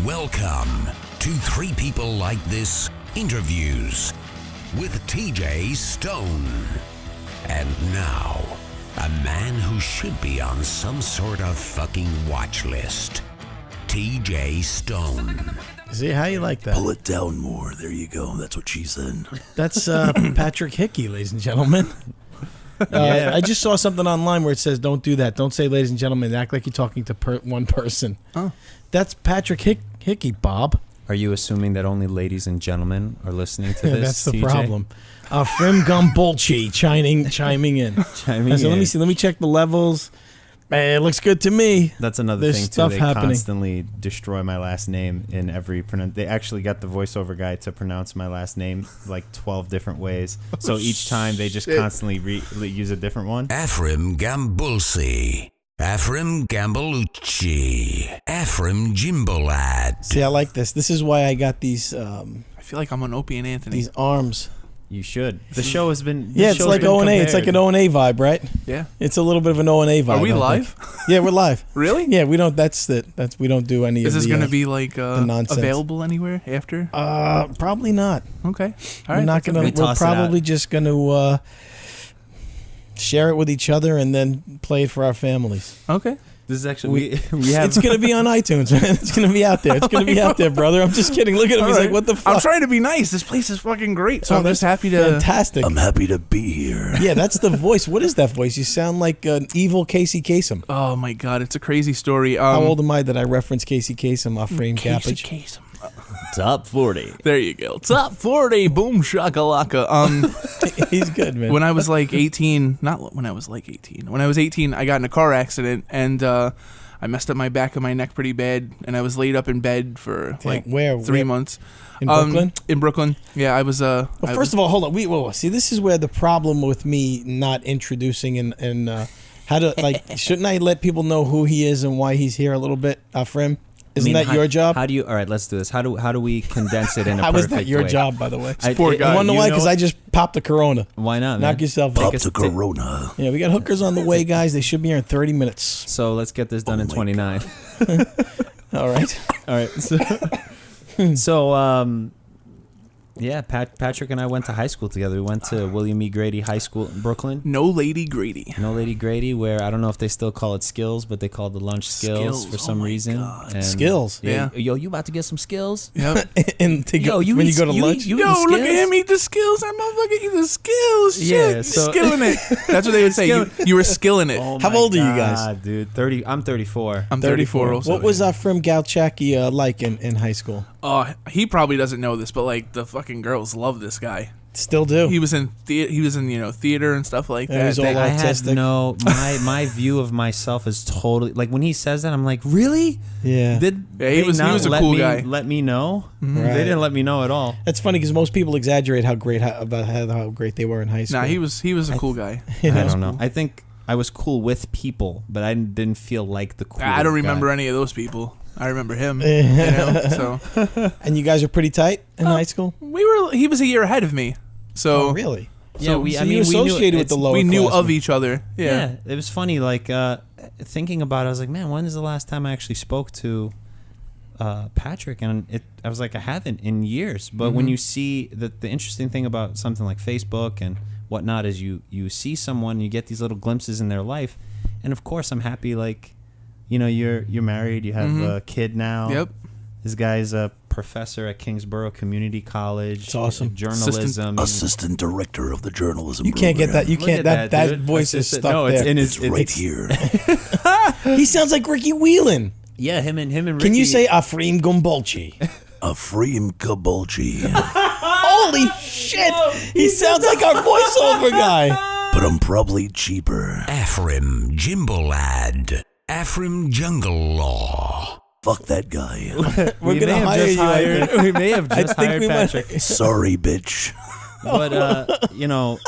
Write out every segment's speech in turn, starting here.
Welcome to Three People Like This Interviews with TJ Stone. And now, a man who should be on some sort of fucking watch list. TJ Stone. See, how you like that? Pull it down more. There you go. That's what she said. That's Patrick Hickey, ladies and gentlemen. I just saw something online where it says, don't do that. Don't say ladies and gentlemen. Act like you're talking to one person. Oh. That's Patrick Hickey, Bob. Are you assuming that only ladies and gentlemen are listening to this? That's the TJ? problem. Frim Gumbulchi chiming in. Let me check the levels. Man, it looks good to me. That's another There's thing, stuff too. They happening. constantly destroy my last name in every They actually got the voiceover guy to pronounce my last name like 12 different ways. So each time they just constantly use a different one. Afrim Gambulsi. Afrim Gambalucci. Afrim Jimbolad. See, I like this. This is why I got these I feel like I'm on Opie and Anthony. these arms. You should. The show has been... It's like O&A. It's like an O&A vibe, right? Yeah. It's a little bit of an O&A vibe. Are we live? Yeah, we're live. Really? Yeah, we don't. We don't do any. Is of this going to be like nonsense. available anywhere after? Probably not. Okay. We're All right. not gonna. We're probably just gonna share it with each other and then play it for our families. Okay. This is actually... we have. It's gonna be on iTunes, man. It's gonna be out there. It's gonna be out there, brother. I'm just kidding. Look at him. He's like, what the fuck? I'm trying to be nice. This place is fucking great. So I'm just happy to... Fantastic. I'm happy to be here. Yeah, that's the voice. What is that voice? You sound like an evil Casey Kasem. Oh my God, it's a crazy story. How old am I that I reference Casey Kasem off Frame Cabbage? Kasem. Top 40. There you go. Top 40. Boom shakalaka. He's good, man. When I was like 18, not when I was like 18. When I was 18, I got in a car accident and I messed up my back and my neck pretty bad, and I was laid up in bed for like 3 months. In Brooklyn? In Brooklyn. Yeah, I was... Well, first of all, hold on. Whoa. See, this is where the problem with me not introducing and how to, like, shouldn't I let people know who he is and why he's here a little bit, Afrim? Isn't that your job? How do you... All right, let's do this. How do we condense it in a how perfect way? How is that your job, by the way? Poor guy. You want to know why? Because I just popped a Corona. Why not, man? Knock yourself Pop out. the Corona. Yeah, we got hookers on the way, guys. They should be here in 30 minutes. So let's get this done in 29. All right. All right. So yeah, Patrick and I went to high school together. We went to William E. Grady High School in Brooklyn. No Lady Grady. No Lady Grady, where I don't know if they still call it Skills, but they call the lunch Skills for some reason. God. And Skills? Yeah. Yo, you about to get some Skills? Yep. And when you go to lunch? Yo, look at him eat the Skills. That motherfucker eat the Skills. Yeah, Shit. so- Skilling it. That's what they would say. You were skilling it. Oh How my old are you God, guys? Dude, 30. I'm 34. I'm 34 also. What was Afrim Galchaki like in high school? Oh, he probably doesn't know this, but like the fucking girls love this guy. Still do. He was in theater and stuff like Yeah, that. he's all I have autistic. my view of myself is totally like when he says that I'm like, really? Yeah. he was a cool guy. Let me know. Right. They didn't let me know at all. That's funny because most people exaggerate how great they were in high school. Nah, he was a cool guy. You I don't know. I think I was cool with people, but I didn't feel like the cool. I don't remember guy. any of those people. I remember him. So And you guys are pretty tight in high school? he was a year ahead of me. So Oh, really? Yeah, So you associated with the lower we knew of classmen. each other. Yeah. It was funny. Like thinking about it, I was like, man, when is the last time I actually spoke to Patrick? And I was like, I haven't in years. But when you see the interesting thing about something like Facebook and whatnot is you see someone, you get these little glimpses in their life, and of course I'm happy. Like, you know, you're married, you have a kid now. Yep. This guy's a professor at Kingsborough Community College. It's awesome. Journalism. Assistant director of the journalism You can't get that. You Look can't. at That dude. voice is Assistant- stuck no, there. it's in his It's right here. He sounds like Ricky Whelan. Yeah, him and Ricky. Can you say Afrim Gumbulchi? Afrim Kabulchi. Holy shit! He sounds like our voiceover guy. But I'm probably cheaper. Afrim Jimbolad. Afrim Jungle Law. Fuck that guy. We're gonna hire you. I think. We may have I just think hired we might- Patrick. Sorry, bitch. But you know,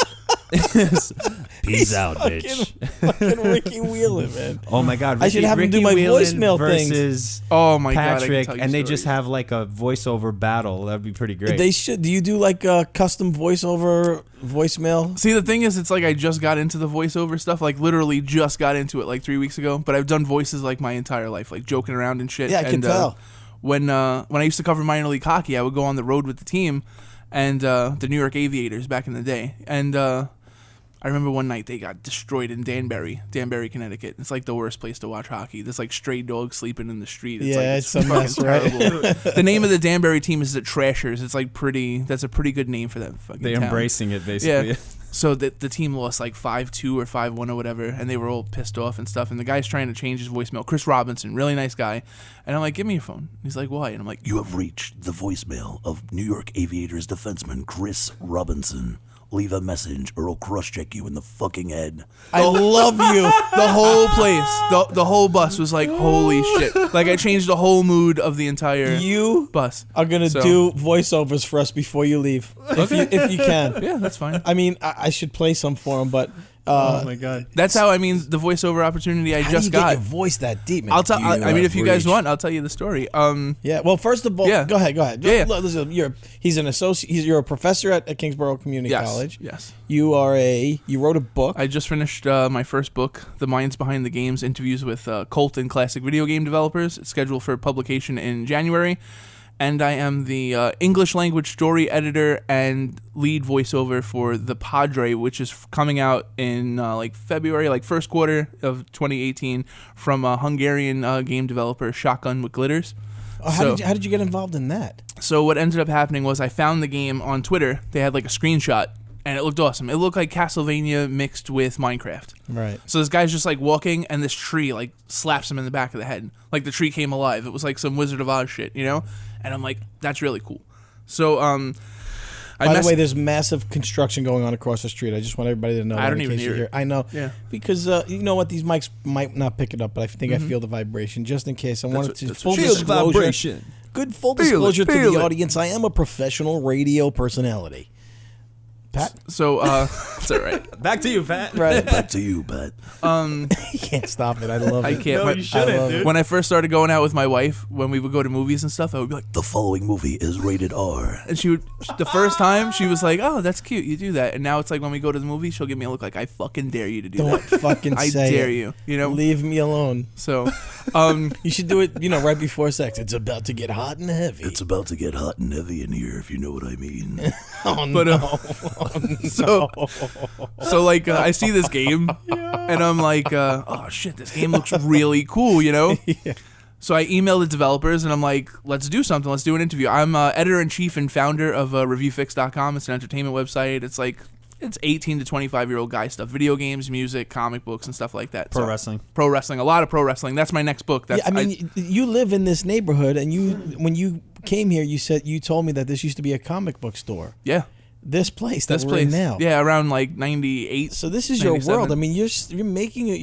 peace out, bitch. Fucking Ricky Whelan, man. Oh my God, I should have him do my Whelan voicemail things. versus Oh my God, I can Patrick, tell you and they stories. just have like a voiceover battle. That'd be pretty great. They should. Do you do like a custom voiceover voicemail? See, the thing is, it's like I just got into the voiceover stuff, like literally just got into it like 3 weeks ago. But I've done voices like my entire life, like joking around and shit. Yeah, I can and, tell. when I used to cover minor league hockey, I would go on the road with the team, and the New York Aviators back in the day, and I remember one night they got destroyed in Danbury, Connecticut. It's like the worst place to watch hockey. There's like stray dogs sleeping in the street. It's it's a mess, right? The name of the Danbury team is the Trashers. It's like that's a pretty good name for that fucking They're town. embracing it, basically. Yeah. So the team lost like 5-2 or 5-1 or whatever, and they were all pissed off and stuff. And the guy's trying to change his voicemail. Chris Robinson, really nice guy. And I'm like, give me your phone. He's like, why? And I'm like, You have reached the voicemail of New York Aviators defenseman Chris Robinson. Leave a message or I'll cross-check you in the fucking head. I love you. the whole place, the whole bus was like, holy shit. Like, I changed the whole mood of the entire You bus. are gonna do voiceovers for us before you leave, if you can. Yeah, that's fine. I mean, I should play some for him, but Oh my god. That's how, I mean, the voiceover opportunity I how just do you got. get your voice that deep, man? I'll tell. I mean, if you guys reached- want, I'll tell you the story. Yeah. Well, first of all, Yeah. go ahead. Yeah. Listen, he's an associate. You're a professor at Kingsborough Community Yes. College. Yes. You wrote a book. I just finished my first book, The Minds Behind the Games, interviews with cult and classic video game developers. It's scheduled for publication in January. And I am the English language story editor and lead voiceover for The Padre, which is coming out in like February, like first quarter of 2018, from a Hungarian game developer, Shotgun with Glitters. How did you get involved in that? So what ended up happening was I found the game on Twitter. They had like a screenshot, and it looked awesome. It looked like Castlevania mixed with Minecraft. Right. So this guy's just like walking, and this tree like slaps him in the back of the head. Like the tree came alive. It was like some Wizard of Oz shit, you know? And I'm like, that's really cool. So By the way, there's massive construction going on across the street. I just want everybody to know. I don't in even case you hear it. I know. Yeah. Because you know what, these mics might not pick it up, but I think I feel the vibration. Just in case, I wanted to that's full what- Feel the disclosure. vibration. Good full Feel it, disclosure to feel the it. audience. I am a professional radio personality. Pat, So it's all right. Back to you, Pat. right? Back to you, Pat. You can't stop it. I love I it. can't. No, you shouldn't, I love dude. When I first started going out with my wife, when we would go to movies and stuff, I would be like, The following movie is rated R. and she would, the first time she was like, oh, that's cute, you do that. And now it's like when we go to the movie, she'll give me a look like, I fucking dare you to do Don't that. fucking I say dare it. you, you know? Leave me alone. So, You should do it, right before sex. It's about to get hot and heavy. It's about to get hot and heavy in here, if you know what I mean. oh, but, no. Oh, no. so like, I see this game, and I'm like, oh shit, this game looks really cool, you know? Yeah. So I emailed the developers, and I'm like, let's do something. Let's do an interview. I'm editor-in-chief and founder of reviewfix.com. It's an entertainment website. It's like, it's 18 to 25-year-old guy stuff. Video games, music, comic books, and stuff like that. Pro So, wrestling. Pro wrestling. A lot of pro wrestling. That's my next book. That's, Yeah, I mean, you live in this neighborhood, and when you came here, you told me that this used to be a comic book store. yeah. This place that This we're place. in now. Yeah, around like 98. So this is your 97. world. I mean, you're making it.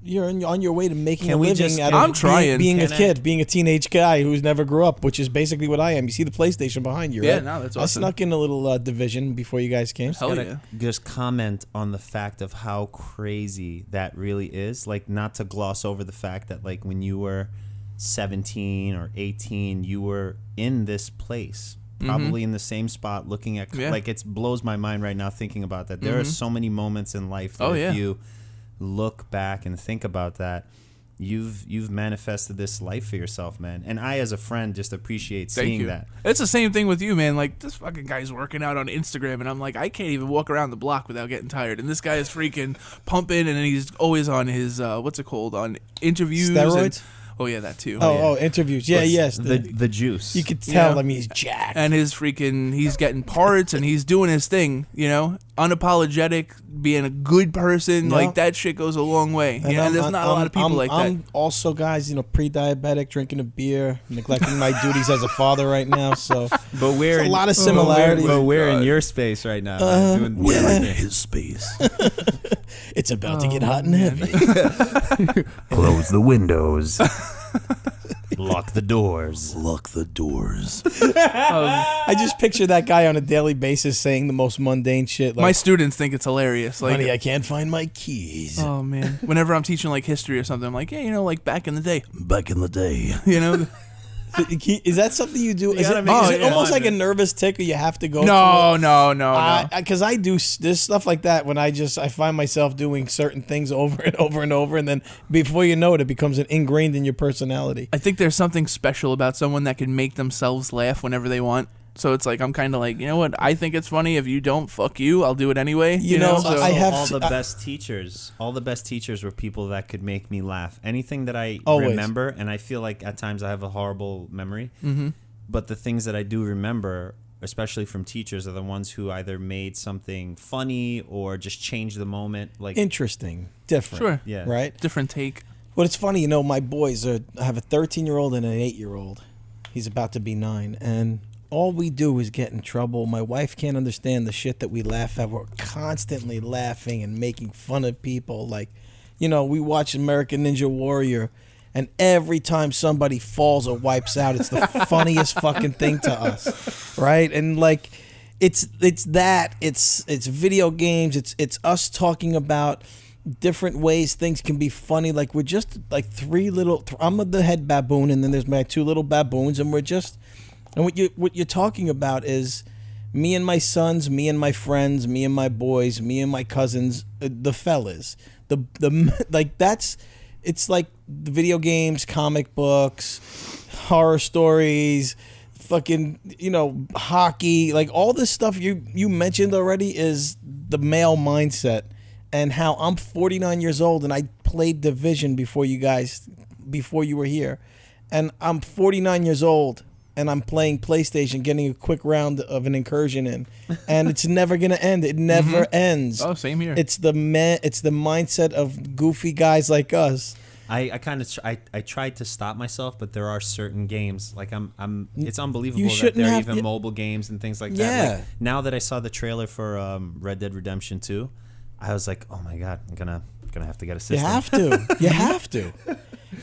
You're on your way to making Can a we living just- out of I'm trying. being a Can I- kid, being a teenage guy who's never grew up, which is basically what I am. You see the PlayStation behind you, Yeah, right? no, that's I awesome. snuck in a little division before you guys came. Hell Gotta yeah. just comment on the fact of how crazy that really is. Like, not to gloss over the fact that, like, when you were 17 or 18, you were in this place, probably in the same spot, looking at Yeah. like, it blows my mind right now thinking about that. There are so many moments in life that Oh, if yeah. you look back and think about that, you've manifested this life for yourself, man. And I, as a friend, just appreciate Thank seeing you. that. It's the same thing with you, man. Like, this fucking guy's working out on Instagram, and I'm like, I can't even walk around the block without getting tired. And this guy is freaking pumping, and he's always on his, what's it called, on interviews. Steroids? And, oh, yeah, that too. Oh, interviews. Yeah, yes. The juice. You could tell. Yeah. I mean, he's jacked. And he's getting parts, and he's doing his thing, you know? Unapologetic, being a good person. Yeah. Like, that shit goes a long way. And Yeah, and there's not a lot of people like that. I'm also, guys, pre-diabetic, drinking a beer, neglecting my duties as a father right now. So, But we're There's a lot of similarities. But we're in your space right now. man, doing- We're in his space. it's about to get hot and heavy. Close the windows. Lock the doors. Lock the doors. I just picture that guy on a daily basis saying the most mundane shit. Like, My students think it's hilarious. Like, honey, I can't find my keys. oh, man. Whenever I'm teaching, like, history or something, I'm like, yeah, like, back in the day, Back in the day. you know? Is that something you do? Is gotta it, make is it it almost fun. like a nervous tick, or you have to go? No. Because I do there's stuff like that when I find myself doing certain things over and over and over, and then before you know it, it becomes ingrained in your personality. I think there's something special about someone that can make themselves laugh whenever they want. So it's like, I'm kind of like, you know what? I think it's funny. If you don't, fuck you. I'll do it anyway. You know, So I have all the best teachers. All the best teachers were people that could make me laugh. Anything that I Always. remember, and I feel like at times I have a horrible memory, but the things that I do remember, especially from teachers, are the ones who either made something funny or just changed the moment. Like interesting, different. Sure. Yeah. Right. different take. But it's funny, you know, my boys I have a 13-year-old and an 8-year-old. He's about to be 9, and all we do is get in trouble. My wife can't understand the shit that we laugh at. We're constantly laughing and making fun of people. Like, you know, we watch American Ninja Warrior, and every time somebody falls or wipes out, it's the funniest fucking thing to us, right? And like, it's video games. It's us talking about different ways things can be funny. Like, we're just like I'm the head baboon, and then there's my 2 little baboons, and we're just. And what you're talking about is me and my sons, me and my friends, me and my boys, me and my cousins, the fellas. Like, that's, it's like the video games, comic books, horror stories, fucking, you know, hockey, like all this stuff you mentioned already is the male mindset, and how I'm 49 years old and I played Division before you were here, and I'm 49 years old and I'm playing PlayStation, getting a quick round of an incursion in, and it's never gonna end. It never ends. Oh, same here. It's the mindset of goofy guys like us. I kind of I tried to stop myself, but there are certain games like it's unbelievable You that shouldn't there are have- even mobile games and things like Yeah. that. Like, now that I saw the trailer for Red Dead Redemption 2, I was like, oh my god, I'm gonna have to get a system. You have to. You have to.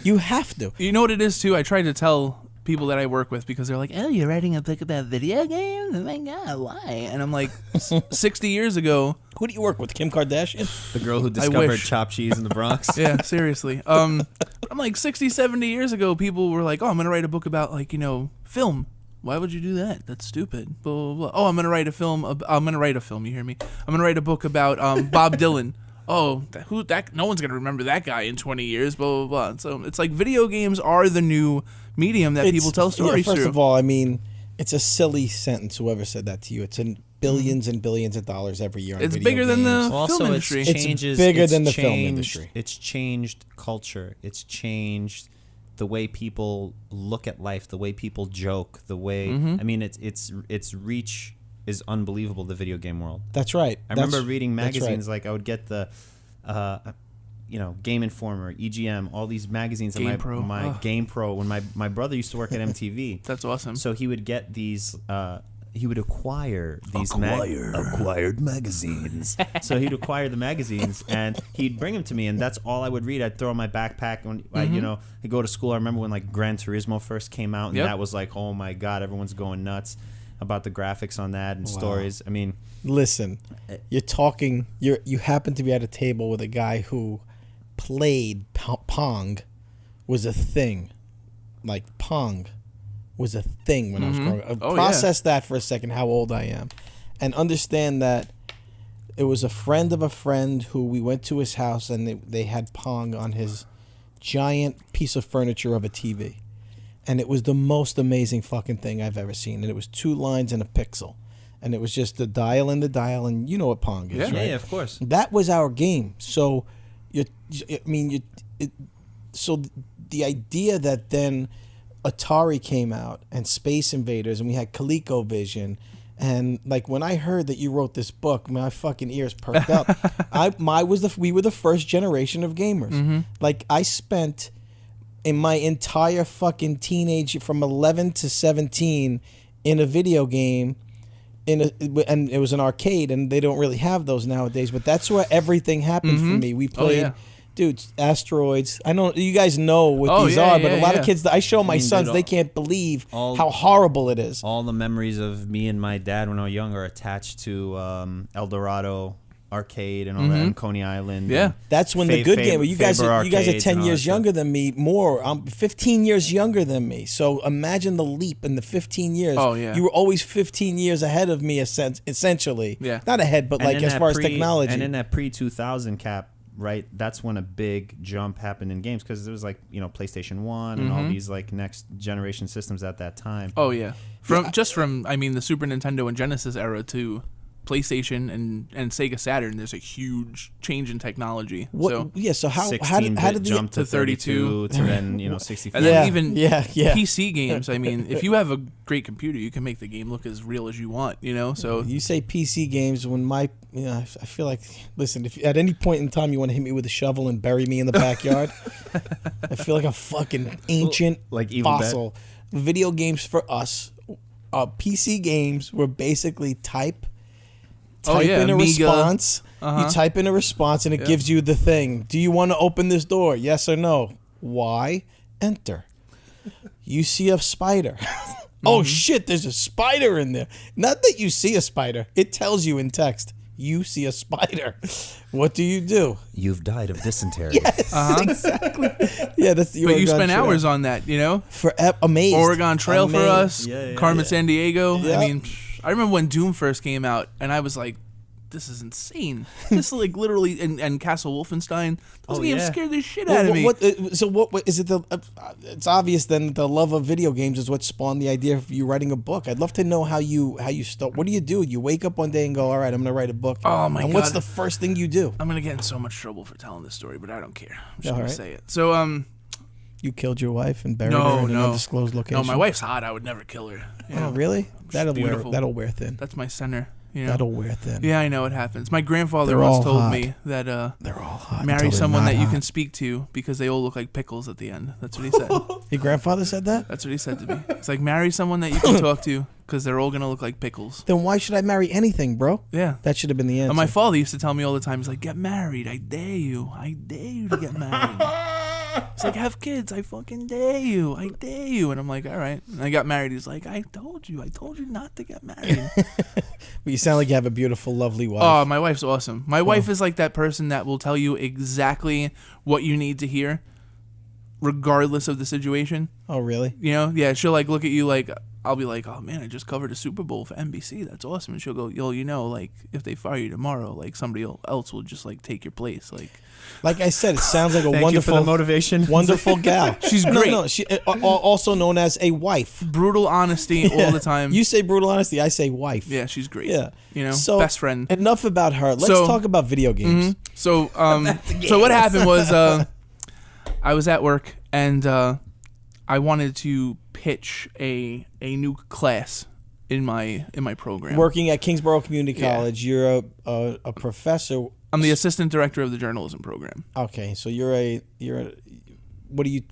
You have to. You know what it is too? I try to tell people that I work with, because they're like, "Oh, you're writing a book about video games? Oh my god, why?" And I'm like, 60 years ago. Who do you work with? Kim Kardashian? The girl who discovered wish. chopped cheese in the Bronx. Yeah, seriously. I'm like 60, 70 years ago, people were like, "Oh, I'm gonna write a book about, like, you know, film. Why would you do that? That's stupid." Blah blah blah. Oh, I'm gonna write a film. You hear me? I'm gonna write a book about Bob Dylan. Oh, no one's gonna remember that guy in 20 years. Blah blah blah. And so it's like video games are the new medium that people tell stories First through. of all, I mean, it's a silly sentence. Whoever said that to you, it's in billions and billions of dollars every year. On It's video bigger than games. the Also, film it's industry. changes. bigger it's than the film changed- industry. It's changed culture. It's changed the way people look at life, the way people joke, the way. I mean, its reach is unbelievable. The video game world. That's right. I remember reading that's right. magazines like I would get the, Game Informer, EGM, all these magazines. Game and Pro. my Ugh. Game Pro. When my brother used to work at MTV, That's awesome. so he would get these. He would acquire these Acquired magazines. So he'd acquire the magazines and he'd bring them to me, and that's all I would read. I'd throw in my backpack when I'd go to school. I remember when like Gran Turismo first came out, and Yep. that was like, oh my god, everyone's going nuts about the graphics on that and stories. I mean, Listen, you happen to be at a table with a guy who played Pong, was a thing. Like, Pong was a thing when I was growing up. Oh, Process that for a second, how old I am. And understand that it was a friend of a friend who we went to his house, and they had Pong on his giant piece of furniture of a TV. And it was the most amazing fucking thing I've ever seen. And it was 2 lines and a pixel. And it was just the dial, and you know what Pong is, Yeah. right? yeah, of course. That was our game. So, so the idea that then Atari came out and Space Invaders, and we had ColecoVision, and like when I heard that you wrote this book, my fucking ears perked up. We were the first generation of gamers. Like, I spent in my entire fucking teenage from 11 to 17 in a video game. And it was an arcade, and they don't really have those nowadays. But that's where everything happened for me. We played, yeah. dude, Asteroids. I know you guys know what Oh, these yeah, are, but yeah, a lot yeah. of kids. I show my mean, sons, dude, they can't believe all- how horrible it is. All the memories of me and my dad when I was young are attached to El Dorado arcade and all that in Coney Island. Yeah. That's when the good game. You guys are Arcades 10 and all years that younger than me. More. I'm 15 years younger than me. So imagine the leap in the 15 years. Oh, yeah. You were always 15 years ahead of me, essentially. Yeah. Not ahead, but And like in as that far as technology. And in that pre-2000 cap, right, that's when a big jump happened in games because there was like, PlayStation 1 and all these like next generation systems at that time. Oh yeah, from the Super Nintendo and Genesis era to PlayStation and Sega Saturn, there's a huge change in technology. So how 16 did the jump to 32 to then 64? And then even yeah. PC games. I mean, if you have a great computer, you can make the game look as real as you want. So you say PC games when I feel like, listen, if at any point in time you want to hit me with a shovel and bury me in the backyard, I feel like a fucking ancient like Evil fossil. Video games for us, PC games were basically type in a Amiga. response. You type in a response and it gives you the thing. Do you want to open this door? Yes or no? Why? Enter. You see a spider. Oh shit, there's a spider in there. Not that you see a spider. It tells you in text. You see a spider. What do? You've died of dysentery. Yes, exactly. Yeah, that's the but you Oregon spent Trail. hours on that, Amazed. Oregon Trail for us, Yeah, Carmen San Diego. Yeah. I mean, I remember when Doom first came out, and I was like, this is insane. This is like literally, and Castle Wolfenstein. Those games scared the shit out of me. What is it? It's obvious then that the love of video games is what spawned the idea of you writing a book. I'd love to know how you start. What do? You wake up one day and go, all right, I'm going to write a book. Oh my And God. what's the first thing you do? I'm gonna get in so much trouble for telling this story, but I don't care. I'm just All gonna right. say it. So, You killed your wife and buried her in an undisclosed location. no, my wife's hot. I would never kill her. Oh, really? That'll beautiful. wear thin. That's my center. That'll wear thin. Yeah, I know it happens. My grandfather They're once all told hot. me that They're all hot. marry until they're someone not that you hot. can speak to because they all look like pickles at the end. That's what he said. Your grandfather said that? That's what he said to me. It's like marry someone that you can talk to because they're all gonna look like pickles. Then why should I marry anything, bro? Yeah. That should have been the answer. And my father used to tell me all the time, he's like, get married. I dare you. I dare you to get married. He's like, have kids. I fucking dare you. I dare you. And I'm like, all right. And I got married. He's like, I told you not to get married. But you sound like you have a beautiful, lovely wife. Oh, my wife's awesome. My wife is like that person that will tell you exactly what you need to hear, regardless of the situation. Oh, really? Yeah, she'll like look at you like, I'll be like, oh man, I just covered a Super Bowl for NBC. That's awesome. And she'll go, yo, like if they fire you tomorrow, like somebody else will just like take your place. Like I said, it sounds like a Thank wonderful you for the motivation. wonderful gal. She's great. No, she also known as a wife. Brutal honesty all the time. You say brutal honesty, I say wife. Yeah, she's great. Yeah. Best friend. Enough about her. Let's talk about video games. So what happened was I was at work and I wanted to pitch a new class in my program. Working at Kingsborough Community Yeah. College, you're a professor. I'm the assistant director of the journalism program. Okay, so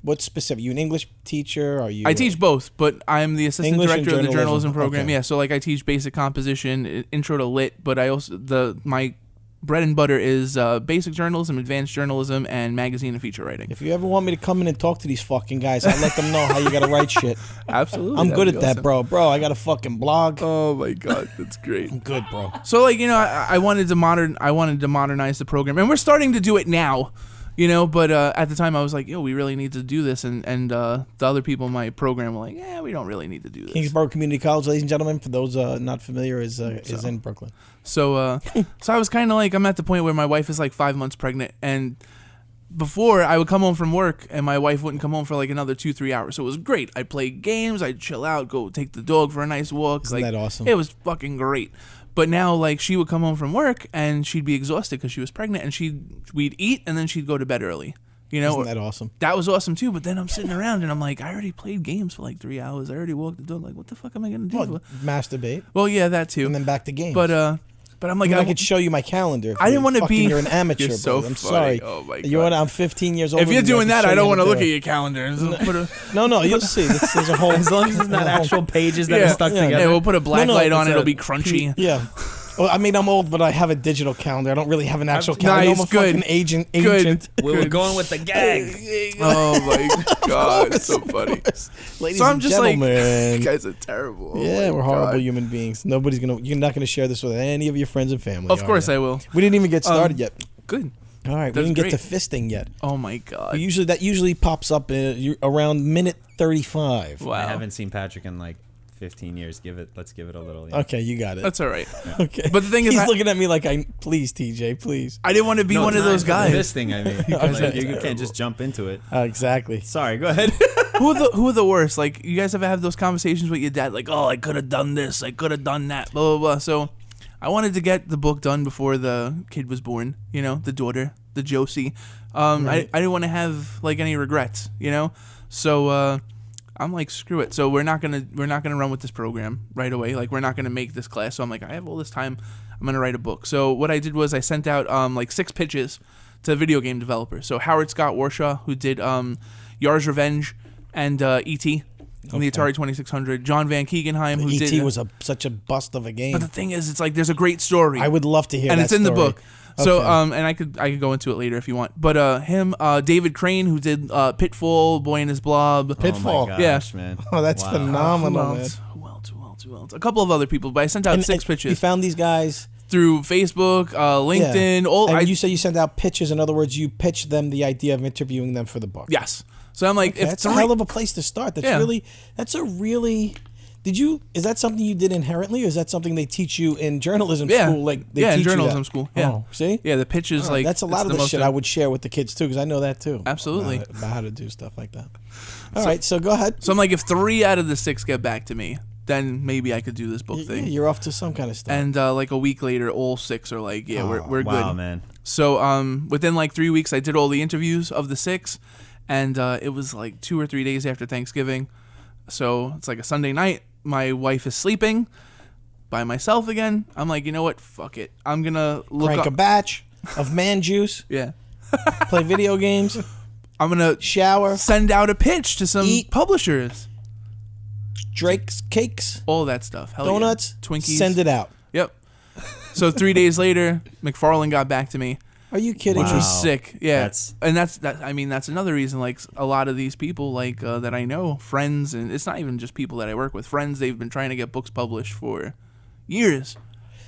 what's specific? You an English teacher? Are you? I teach both, but I'm the assistant English and director of the journalism. journalism program. Okay. Yeah, so like I teach basic composition, intro to lit, but I also my bread and butter is basic journalism, advanced journalism, and magazine and feature writing. If you ever want me to come in and talk to these fucking guys, I'll let them know how you got to write shit. Absolutely, I'm good that'd at be that, awesome. bro. Bro, I got a fucking blog. Oh my god, that's great. I'm good, bro. So like I wanted to modernize the program, and we're starting to do it now. But at the time I was like, yo, we really need to do this, and the other people in my program were like, yeah, we don't really need to do this. Kingsborough Community College, ladies and gentlemen, for those not familiar, is in Brooklyn. So I was kind of like, I'm at the point where my wife is like 5 months pregnant, and before I would come home from work and my wife wouldn't come home for like another 2-3 hours. So it was great. I'd play games, I'd chill out, go take the dog for a nice walk. Isn't that awesome? It was fucking great. But now, like, she would come home from work and she'd be exhausted because she was pregnant, and we'd eat and then she'd go to bed early. Isn't that awesome? That was awesome too. But then I'm sitting around and I'm like, I already played games for like 3 hours. I already walked the dog. Like, what the fuck am I gonna do? Well, masturbate Well, yeah, that too. and then back to games. But I'm like, I could show you my calendar. I didn't want to be. You're an amateur, You're so bro. I'm funny. sorry. Oh my god. I'm 15 years old. If you're doing that, I don't want to look at your calendar. No, you'll see. There's a whole. As long as it's not actual pages that are stuck together. Yeah, we'll put a black No, light on it's it. It'll a be crunchy. Yeah. Well, I mean, I'm old, but I have a digital calendar. I don't really have an actual calendar. Nice, I'm a good. fucking ancient. We're going with the gag. Oh my god, it's so funny. Ladies So I'm and just gentlemen. like, you guys are terrible. Oh Yeah, my we're horrible God. human beings. You're not gonna share this with any of your friends and family. Of course I will. We didn't even get started yet. Good. All right, That's we didn't great. get to fisting yet. Oh my god. That usually pops up around minute 35. Wow. I haven't seen Patrick in like 15 years. Let's give it a little. Okay, you got it. That's all right. Okay. But the thing is, he's looking at me like, please, TJ, please. I didn't want to be one of those guys. This thing, I mean, like, you can't just jump into it. Exactly. Sorry, go ahead. Who are the worst? Like, you guys ever have those conversations with your dad? Like, oh, I could have done this, I could have done that, blah blah blah. So, I wanted to get the book done before the kid was born. You know, the daughter, the Josie. Right. I didn't want to have like any regrets. You know, so I'm like, screw it. So we're not gonna run with this program right away. Like, we're not gonna make this class. So I'm like, I have all this time. I'm gonna write a book. So what I did was I sent out like 6 pitches to video game developers. So Howard Scott Warshaw, who did Yar's Revenge and E.T. on the Atari 2600. John Van Keegenheim, who did E.T. was such a bust of a game. But the thing is, it's like there's a great story. I would love to hear and that it's in the story. book. So Okay. and I could go into it later if you want. But him, David Crane, who did Pitfall, Boy and His Blob. Pitfall. Oh my gosh, Yeah. man. Oh, that's Wow. phenomenal, man. Who else? A couple of other people, but I sent out 6 You pitches found these guys. through Facebook, LinkedIn. And you say you sent out pitches. In other words, you pitched them the idea of interviewing them for the book. Yes. So I'm like, Okay, if that's a hell of a place to start. Is that something you did inherently, or is that something they teach you in journalism school? Like they in teach you journalism that? school. Yeah. Oh, see? Yeah, the pitches All right, like that's a lot of the shit I would share with the kids too, because I know that too. Absolutely. About how to do stuff like that. All right, so go ahead. So I'm like, if 3 out of the 6 get back to me, then maybe I could do this book thing. You're off to some kind of stuff. And like a week later, all 6 are like, yeah, we're Wow, good. man. So within like 3 weeks, I did all the interviews of the 6, and it was like 2 or 3 days after Thanksgiving. So it's like a Sunday night. My wife is sleeping by myself again. I'm like, you know what? Fuck it. I'm gonna look Crank up. a batch of man juice, Yeah. play video games, I'm gonna shower, send out a pitch to some Eat. publishers. Drake's cakes, All that stuff. Hell yeah. donuts, Twinkies. send it out. Yep. So 3 days later, McFarlane got back to me, Are you kidding which me? was sick. Yeah. That's- And that's another reason, like, a lot of these people, like, that I know, friends, and it's not even just people that I work with, friends, they've been trying to get books published for years.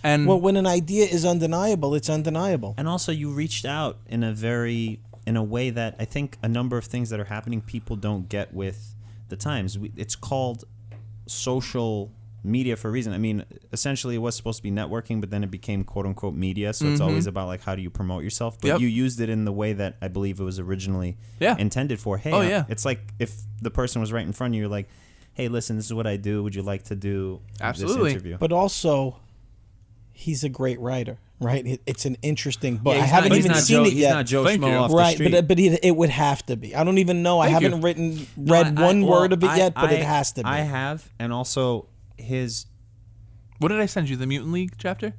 And Well, when an idea is undeniable, it's undeniable. And also, you reached out in a way that I think a number of things that are happening people don't get with the times. It's called social media for a reason. I mean, essentially, it was supposed to be networking, but then it became quote unquote media. So it's always about like how do you promote yourself. But Yep. you used it in the way that I believe it was originally Yeah. intended for. Hey, Oh, yeah. it's like if the person was right in front of you, you're like, hey, listen, this is what I do. Would you like to do Absolutely. this interview? But also, he's a great writer, right? It's an interesting book. Yeah, I he's haven't not- even he's not seen Joe, it yet. He's not Joe Thank Schmo you. off the Right, street. but it would have to be. I don't even know. I Thank haven't you. read No, one well, word of it yet, but it I- has to be. I have, and also his. what did I send you? The Mutant League chapter?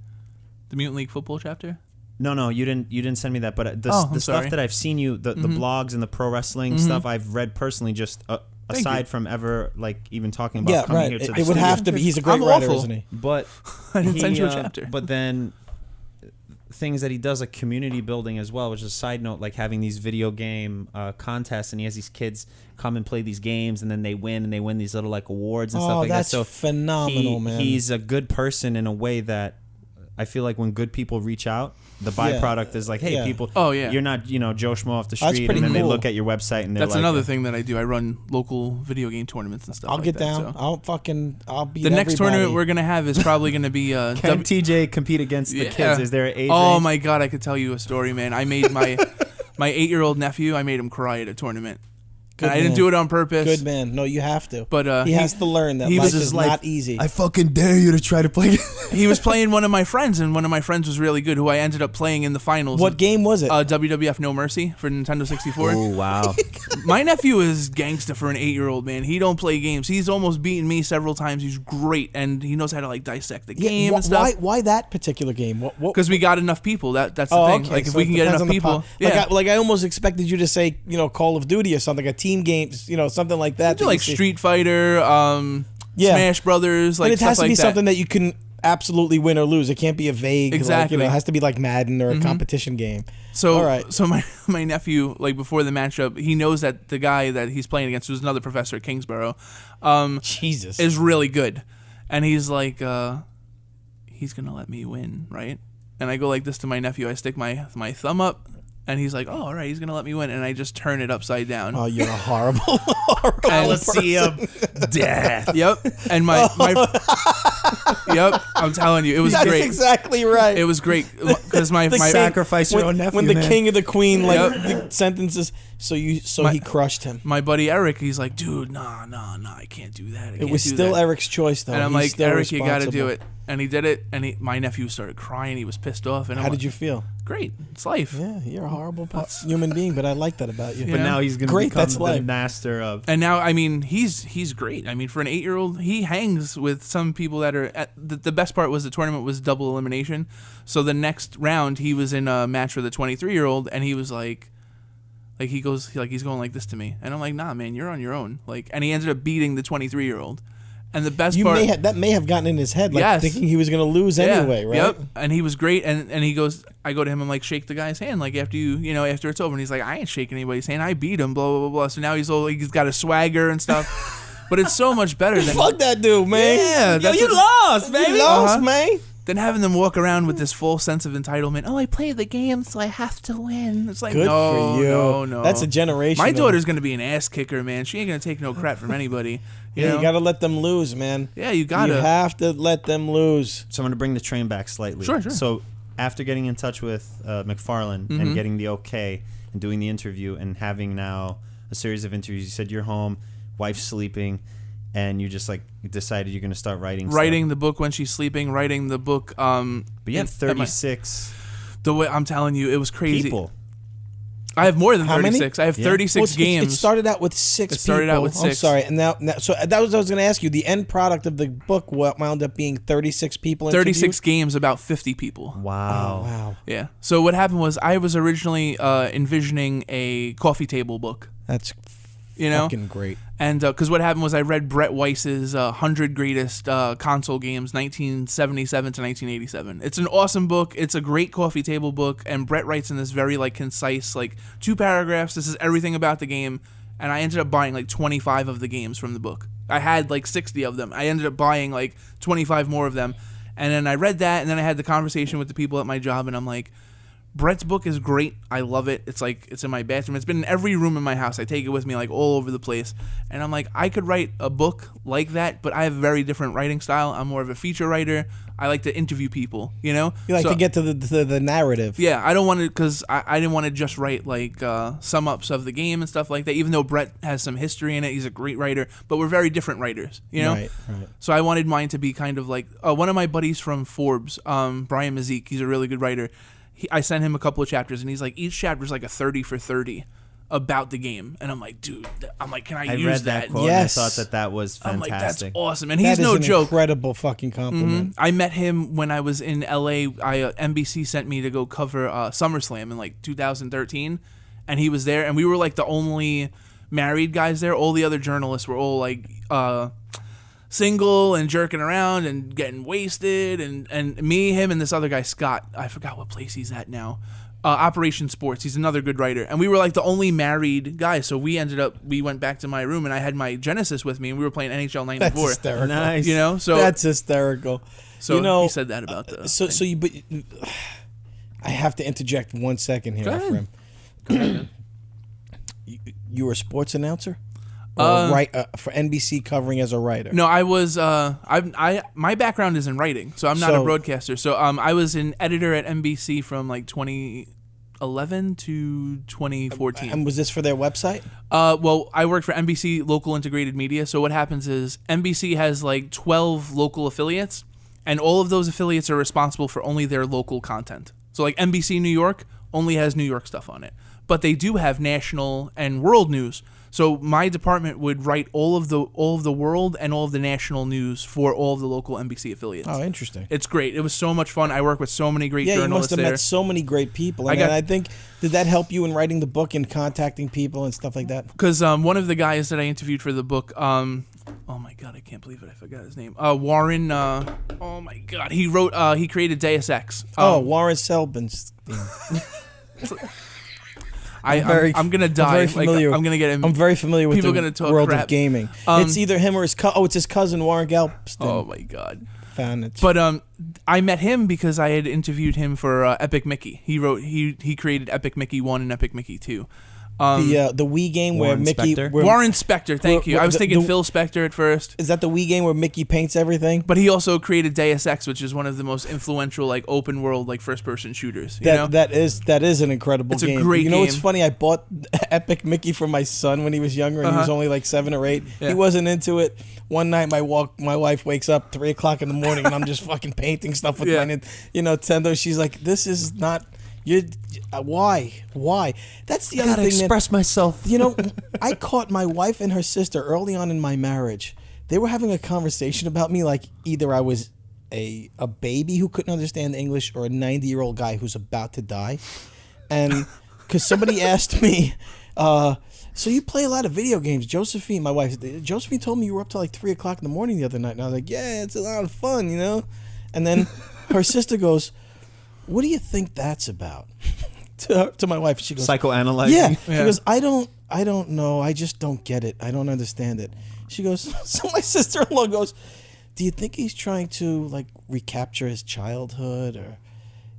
The Mutant League football chapter? No, you didn't send me that. But the Oh, I'm stuff sorry. that I've seen you, the blogs and the pro wrestling stuff I've read personally, just aside you. from ever like even talking about Yeah, coming right. here to It the would studio. have to be. He's a great I'm writer, awful. isn't he? But I didn't send you a chapter. But then things that he does, like community building as well, which is a side note, like having these video game contests, and he has these kids come and play these games, and then they win, and they win these little like awards and Oh, stuff like that's that. So phenomenal, man. He's a good person in a way that I feel like when good people reach out, the byproduct is like, hey, Yeah. people, Oh, yeah. you're not, Joe Schmo off the That's street, pretty and then they cool. look at your website and they're That's like, another thing that I do. I run local video game tournaments and stuff I'll like get that, down. so. I'll beat The next everybody. tournament we're going to have is probably going to be can TJ compete against the Yeah. kids? Is there an age Oh range? my god, I could tell you a story, man. I made my 8-year-old nephew, I made him cry at a tournament. Good And I didn't man. do it on purpose. Good man. No, you have to. But he has to learn that he life was is his not easy. fucking dare you to try to play. He was playing one of my friends, and one of my friends was really good, who I ended up playing in the finals. What game was it? WWF No Mercy for Nintendo 64. Oh wow! My nephew is gangsta for an 8-year-old, man. He don't play games. He's almost beaten me several times. He's great, and he knows how to like dissect the game and stuff. Why that particular game? What? Because we got enough people. That's the Oh, thing. okay. Like if So we it can get depends enough on the people, pop. Like I almost expected you to say, Call of Duty or something, a team game, something like that. like you see. Street Fighter, Yeah. Smash Brothers, like But it stuff has to like be that. something that you can absolutely win or lose. It can't be a vague. Exactly. Like, it has to be like Madden or a competition game. So, all right. So my nephew, like before the matchup, he knows that the guy that he's playing against, who's another professor at Kingsborough, Jesus, is really good, and he's like, he's gonna let me win, right? And I go like this to my nephew. I stick my thumb up, and he's like, "Oh, all right, he's gonna let me win." And I just turn it upside down. Oh, you're a horrible Coliseum death. Yep. And my yep. I'm telling you, it was That's great. exactly right. It was great because my sacrifice your own nephew. When the man. king of the queen the sentences. So he crushed him. My buddy Eric, he's like, dude, nah, I can't do that. It was still Eric's choice though. And I'm He's like, still Eric, you got to do responsible. it. And he did it. And my nephew started crying. He was pissed off. And How did you feel? Great. It's life. Yeah, you're a horrible human being, but I like that about you. But now he's going to Great, become that's the life. master of. And now, I mean, he's great. I mean, for an 8-year-old, he hangs with some people that are the best part was the tournament was double elimination. So the next round, he was in a match with a 23-year-old, and he was like he's going like this to me, and I'm like, nah, man, you're on your own. Like, and he ended up beating the 23-year-old. And the best part, that may have gotten in his head, like Yes. thinking he was going to lose anyway, right? Yep. And he was great. And he goes, I go to him, I'm like, shake the guy's hand, like after after it's over. And he's like, I ain't shaking anybody's hand. I beat him. Blah blah blah blah. So now he's got a swagger and stuff. But it's so much better than Fuck that dude, man. Yeah, you lost, baby. You lost, man. Than having them walk around with this full sense of entitlement. Oh, I played the game, so I have to win. It's like, Good no, for you. no. That's a generation. My daughter's gonna be an ass kicker, man. She ain't gonna take no crap from anybody. You know? You gotta let them lose, man. Yeah, you gotta. You have to let them lose. So I'm going to bring the train back slightly. Sure. So after getting in touch with McFarlane and getting the okay and doing the interview and having now a series of interviews, you said you're home, wife's sleeping, and you just like decided you're going to start writing the book when she's sleeping, writing the book. But you have 36 the way I'm telling you, it was crazy. people. I have more than How many? 36. I have 36 games. It started out with 6 It started people. out with 6. I'm sorry. And now, so that was what I was going to ask you. The end product of the book wound up being 36 people. 36 interviewed? games, about 50 people. Wow. Oh, wow. Yeah. So what happened was I was originally envisioning a coffee table book. That's fucking great. And because what happened was I read Brett Weiss's 100 Greatest Console Games, 1977 to 1987. It's an awesome book. It's a great coffee table book. And Brett writes in this very concise, 2 paragraphs. This is everything about the game. And I ended up buying 25 of the games from the book. I had 60 of them. I ended up buying 25 more of them. And then I read that, and then I had the conversation with the people at my job, and I'm like, Brett's book is great. I love it. It's it's in my bathroom. It's been in every room in my house. I take it with me all over the place. And I'm like, I could write a book like that, but I have a very different writing style. I'm more of a feature writer. I like to interview people, You like to get to the narrative. Yeah, I don't want to, because I didn't want to just write sum ups of the game and stuff like that, even though Brett has some history in it. He's a great writer, but we're very different writers, Right. So I wanted mine to be kind of one of my buddies from Forbes, Brian Mazik. He's a really good writer. I sent him a couple of chapters, and he's like, each chapter is a 30 for 30 about the game. And I'm like, dude, can I use read that? quote Yes. and I thought that was I'm like, that's fantastic. awesome. And That he's is no an joke. incredible fucking compliment. I met him when I was in LA. NBC sent me to go cover SummerSlam in 2013, and he was there, and we were the only married guys there. All the other journalists were all single and jerking around and getting wasted, and me, him, and this other guy, Scott. I forgot what place he's at now. Operation Sports. He's another good writer, and we were the only married guys. So we went back to my room, and I had my Genesis with me, and we were playing NHL '94. That's hysterical. Nice. So That's hysterical. So he said that about the. I have to interject 1 second here, Go ahead. Ephraim. Go ahead. You were a sports announcer, or for NBC covering as a writer? No, I was. My background is in writing, so I'm not a So- broadcaster. So I was an editor at NBC from 2011 to 2014. And was this for their website? Well, I worked for NBC Local Integrated Media. So what happens is NBC has 12 local affiliates, and all of those affiliates are responsible for only their local content. So NBC New York only has New York stuff on it, but they do have national and world news. So my department would write all of the world and all of the national news for all of the local NBC affiliates. Oh, interesting. It's great. It was so much fun. I work with so many great Yeah, you must journalists have there. met so many great people. And I think, did that help you in writing the book and contacting people and stuff like that? Because one of the guys that I interviewed for the book, hold Oh my god, I can't believe it. I forgot his name. Warren. Oh my god, he wrote. He created Deus Ex. Warren Selbinstein. I'm gonna die. I'm gonna get him. I'm very familiar with people the gonna talk world crap. of gaming. It's either him or his it's his cousin Warren Galpston. Oh my god. Found it. But I met him because I had interviewed him for Epic Mickey. He created Epic Mickey 1 and Epic Mickey 2. The Wii game where Warren Mickey... Spector? Warren Spector, thank you. I was thinking Phil Spector at first. Is that the Wii game where Mickey paints everything? But he also created Deus Ex, which is one of the most influential like open world like first person shooters. You know? That is an incredible game. It's a great game. You know what's funny? I bought Epic Mickey for my son when he was younger, and he was only like 7 or 8. Yeah. He wasn't into it. One night, my wife wakes up 3 o'clock in the morning, and I'm just fucking painting stuff with my Nintendo. She's like, "This is not." Why? That's the other thing. Express myself. You know, I caught my wife and her sister early on in my marriage. They were having a conversation about me like either I was a baby who couldn't understand English or a 90-year-old guy who's about to die. And because somebody asked me, so you play a lot of video games, Josephine, my wife. Josephine told me you were up till like 3 o'clock in the morning the other night. And I was like, yeah, it's a lot of fun, you know? And then her sister goes, what do you think that's about? to my wife, she goes, Psychoanalyzing. Yeah. She goes, I don't know. I just don't get it. I don't understand it. She goes, so my sister-in-law goes, do you think he's trying to like recapture his childhood, or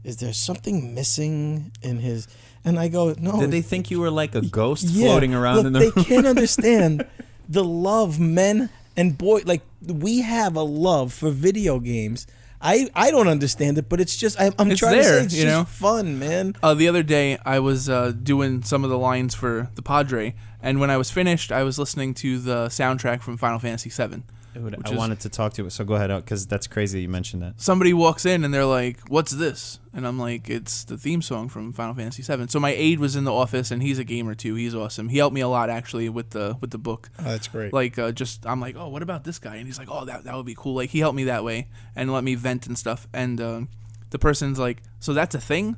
is there something missing in his? And I go, no. Did they think you were like a ghost floating around in the They room? can't understand the love men and boy, like we have a love for video games. I don't understand it, but it's just I'm It's trying there, to say it's just fun, man. The other day, I was doing some of the lines for the Padre, and when I was finished, I was listening to the soundtrack from Final Fantasy VII. I wanted to talk to you, so go ahead, because that's crazy you mentioned that. Somebody walks in and they're like, "What's this?" And I'm like, "It's the theme song from Final Fantasy VII." So my aide was in the office, and he's a gamer too. He's awesome. He helped me a lot actually with the book. Oh, that's great. Like I'm like, "Oh, what about this guy?" And he's like, "Oh, that would be cool." Like he helped me that way and let me vent and stuff. And the person's like, "So that's a thing?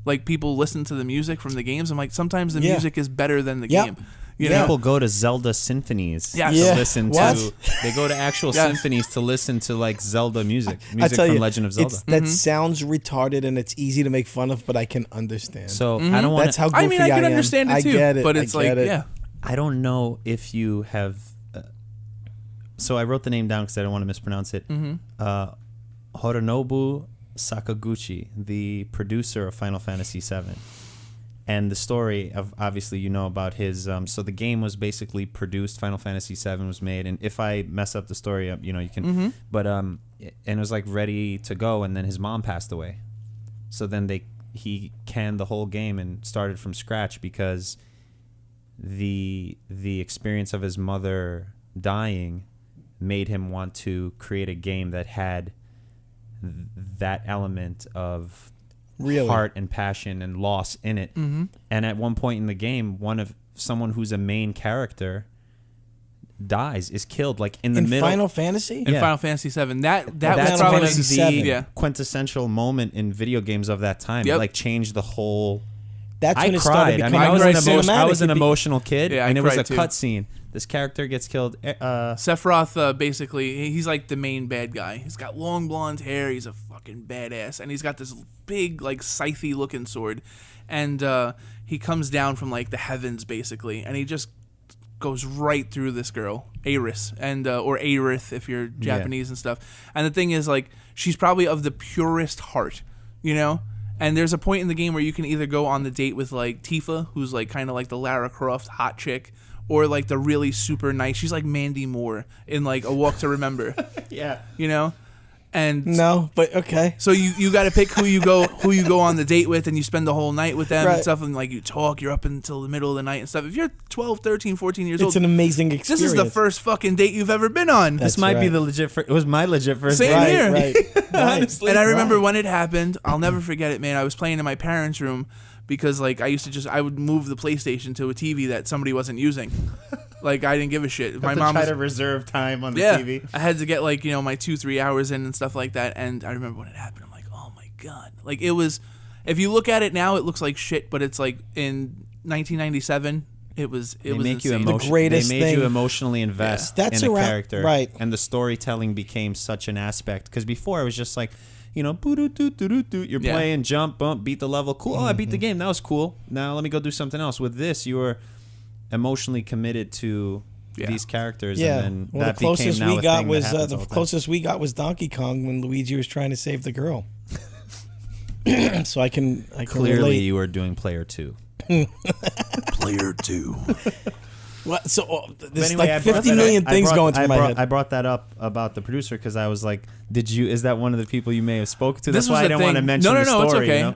Like people listen to the music from the games?" I'm like, "Sometimes the music is better than the game." You know? People go to Zelda symphonies to listen to. They go to actual symphonies to listen to like Zelda music from Legend of Zelda. That sounds retarded and it's easy to make fun of, but I can understand. So I don't want. That's how goofy I am. I mean, I can understand it too. I get it, but it's like, yeah. I don't know if you have. So I wrote the name down because I don't want to mispronounce it. Horonobu Sakaguchi, the producer of Final Fantasy VII. And the story of, obviously, you know about his. So the game was basically produced. Final Fantasy VII was made, and if I mess up the story, you know, you can. But and it was like ready to go, and then his mom passed away. So then he canned the whole game and started from scratch because the experience of his mother dying made him want to create a game that had that element of heart and passion and loss in it. And at one point in the game, someone who's a main character is killed, like in the middle. Final Fantasy? In Final Fantasy VII. That's was probably the quintessential moment in video games of that time. Yep. It like changed the whole. That's when I it started cried. I becoming mean, I was an cinematic. emotional kid, Yeah, and it was a cried too. cutscene. This character gets killed. Sephiroth, basically, he's like the main bad guy. He's got long blonde hair. He's a fucking badass. And he's got this big, like, scythe looking sword. And he comes down from, like, the heavens, basically. And he just goes right through this girl, Aerith, and or Aerith if you're Japanese and stuff. And the thing is, like, she's probably of the purest heart, you know? And there's a point in the game where you can either go on the date with, like, Tifa, who's, like, kind of like the Lara Croft hot chick, or like the really super nice. She's like Mandy Moore in like A Walk to Remember. You know? And no, but okay. So you got to pick who you go on the date with, and you spend the whole night with them and stuff, and like you talk, you're up until the middle of the night and stuff. If you're 12, 13, 14 years old, it's an amazing experience. This is the first fucking date you've ever been on. This might be the legit it was my legit first Same date. here. Right. Honestly. And I remember when it happened, I'll never forget it, man. I was playing in my parents' room because like I would move the PlayStation to a TV that somebody wasn't using. Like I didn't give a shit. My mom tried to reserve time on the TV. I had to get like, you know, my 2-3 hours in and stuff like that. And I remember when it happened, I'm like, oh my god. Like it was, if you look at it now, it looks like shit. But it's like in 1997, They make you insane. The greatest They made thing. you emotionally invest That's in a around- character, right. And the storytelling became such an aspect. Because before it was just like, boo-doo-doo-doo-doo-doo. You're Yeah. playing, jump, bump, beat the level. Cool. Oh, I beat the game. That was cool. Now let me go do something else. With this, you were emotionally committed to these characters. Yeah. And then Well, that the closest became now we a got thing was that happens all the the time. closest we got was Donkey Kong when Luigi was trying to save the girl. So I can Clearly, relate. you were doing player 2. Player 2. What? So there's Anyway, I like brought 50 that million up- things going through my I head. brought that up about the producer because I was like, is that one of the people you may have spoken to? This That's was why I the didn't want to thing. mention the story. it's okay. You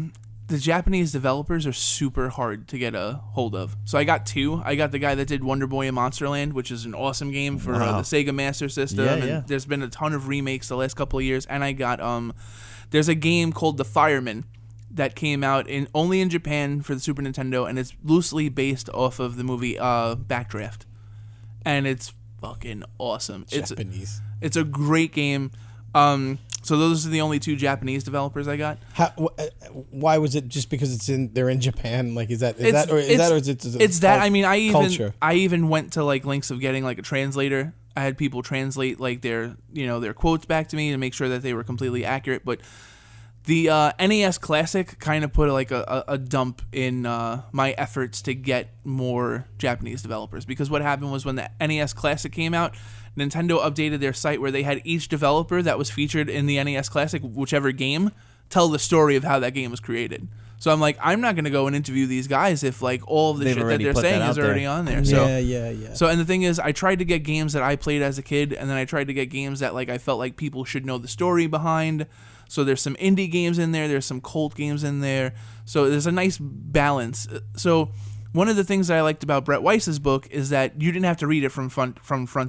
know? The Japanese developers are super hard to get a hold of. So I got 2. I got the guy that did Wonder Boy and Monsterland, which is an awesome game for Wow. the Sega Master System. Yeah, and yeah. there's been a ton of remakes the last couple of years. And I got there's a game called The Fireman that came out only in Japan for the Super Nintendo, and it's loosely based off of the movie Backdraft. And it's fucking awesome. Japanese. It's a great game. So those are the only 2 Japanese developers I got. Why was it just because they're in Japan? Like, is that or is it? It's that. I mean, culture. I even went to like links of getting like a translator. I had people translate like their quotes back to me to make sure that they were completely accurate. But the NES Classic kind of put like a dump in my efforts to get more Japanese developers, because what happened was when the NES Classic came out, Nintendo updated their site where they had each developer that was featured in the NES Classic, whichever game, tell the story of how that game was created. So I'm like, I'm not going to go and interview these guys if like all of the They've shit that already they're put that saying out is already there. on there. So Yeah. So, and the thing is, I tried to get games that I played as a kid, and then I tried to get games that like I felt like people should know the story behind. So there's some indie games in there, there's some cult games in there. So there's a nice balance. So one of the things that I liked about Brett Weiss's book is that you didn't have to read it from front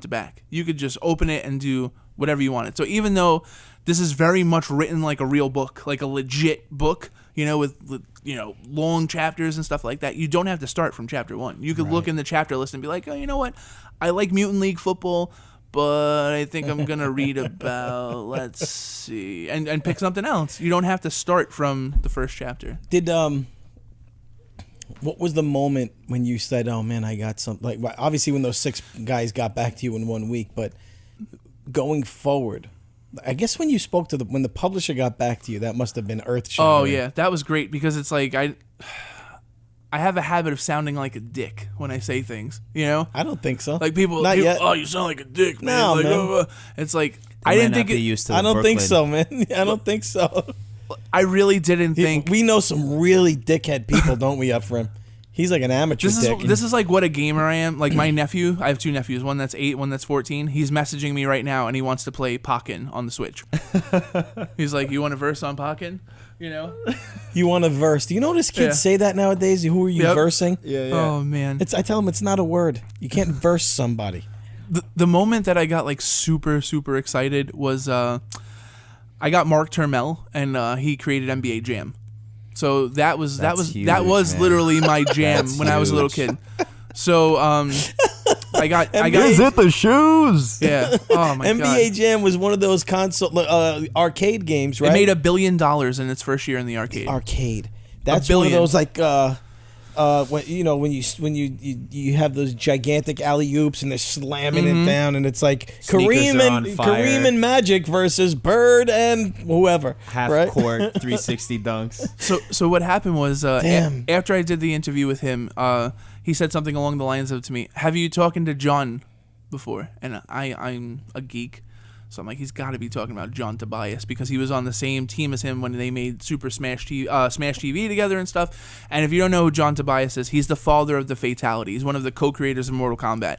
to back. You could just open it and do whatever you wanted. So even though this is very much written like a real book, like a legit book, with long chapters and stuff like that, you don't have to start from chapter 1. You could look in the chapter list and be like, oh, you know what? I like Mutant League Football, but I think I'm going to read about, let's see, and pick something else. You don't have to start from the first chapter. Did what was the moment when you said, "Oh man, I got something"? Like, obviously, when those 6 guys got back to you in 1 week, but going forward, I guess when you spoke to when the publisher got back to you, that must have been earth-shattering. Oh yeah, that was great, because it's like I have a habit of sounding like a dick when I say things. I don't think so. Like people, yet. oh, you sound like a dick, man. No, like, man. It's like I didn't think it. Used to I don't think Brooklyn. so, man. I don't think so. I really didn't think. We know some really dickhead people, don't we, up for him? He's like an amateur dick. This is like what a gamer I am. Like my nephew, I have 2 nephews. One that's 8, one that's 14. He's messaging me right now, and he wants to play Pokken on the Switch. He's like, "You want a verse on Pokken?" You want a verse. Do you notice kids Yeah. say that nowadays? Who are you Yep. versing? Oh man. I tell them it's not a word. You can't verse somebody. The moment that I got like super excited was I got Mark Turmel, and he created NBA Jam. So that was huge, man. Literally my jam when I was a little kid. So I got Is it the shoes? yeah. Oh my NBA god. Jam was one of those console arcade games, right? It made $1 billion in its first year in the arcade. Arcade. That's $1 one of billion. those like when you have those gigantic alley oops and they're slamming it down, and it's like Sneakers are on fire. Kareem and Magic versus Bird and whoever. Half right? court 360 dunks. So what happened was Damn. after I did the interview with him, he said something along the lines of to me, "Have you talking to John before?" And I'm a geek, so I'm like, he's got to be talking about John Tobias, because he was on the same team as him when they made Super Smash TV together and stuff. And if you don't know who John Tobias is, he's the father of the Fatality. He's one of the co-creators of Mortal Kombat.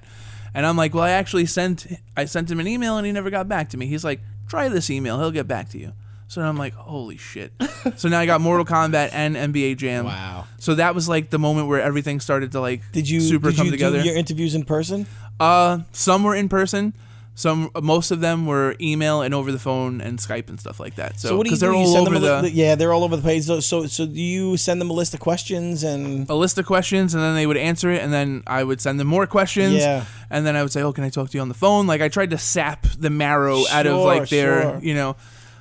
And I'm like, well, I sent him an email and he never got back to me. He's like, try this email, he'll get back to you. So I'm like, holy shit. So now I got Mortal Kombat and NBA Jam. Wow. So that was like the moment where everything started to like Did you come together. do your interviews in person? Some were in person. Most of them were email and over the phone and Skype and stuff like that. So what do you because do? they're You all send over them the yeah, they're all over the page. So do you send them a list of questions and a list of questions, and then they would answer it, and then I would send them more questions. Yeah. And then I would say, "Oh, can I talk to you on the phone?" Like I tried to sap the marrow out of like their, sure.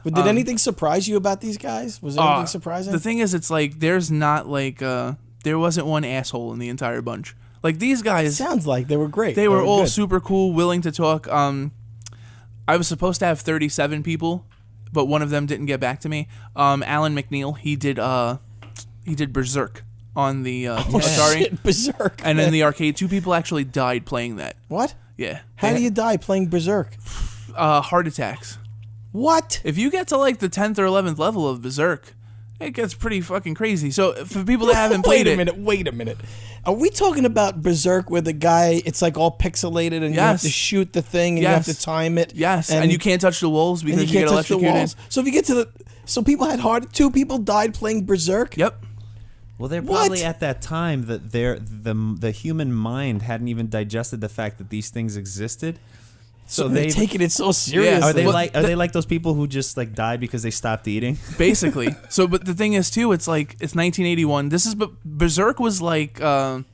But did anything surprise you about these guys? Was there anything surprising? The thing is, it's like there's not like there wasn't one asshole in the entire bunch. Like these guys, Sounds like they were great. they were all good. super cool, willing to talk. I was supposed to have 37 people, but one of them didn't get back to me. Alan McNeil, he did Berserk on the Atari, Shit, Berserk. and man. in the arcade, 2 people actually died playing that. What? Yeah. How do you die playing Berserk? Heart attacks. What? If you get to like the 10th or 11th level of Berserk, it gets pretty fucking crazy. So for people that haven't played Wait a minute. Are we talking about Berserk where the guy, it's like all pixelated and you have to shoot the thing and you have to time it? Yes, and you can't touch the walls because and you can't get touch the electrocuted. walls. So if you get to so people had 2 people died playing Berserk? Yep. Well, they're What? probably at that time that the human mind hadn't even digested the fact that these things existed. So they're taking it so seriously. Yeah, Are they Well, they like those people who just like died because they stopped eating? Basically. So, but the thing is too, it's 1981. But Berserk was like the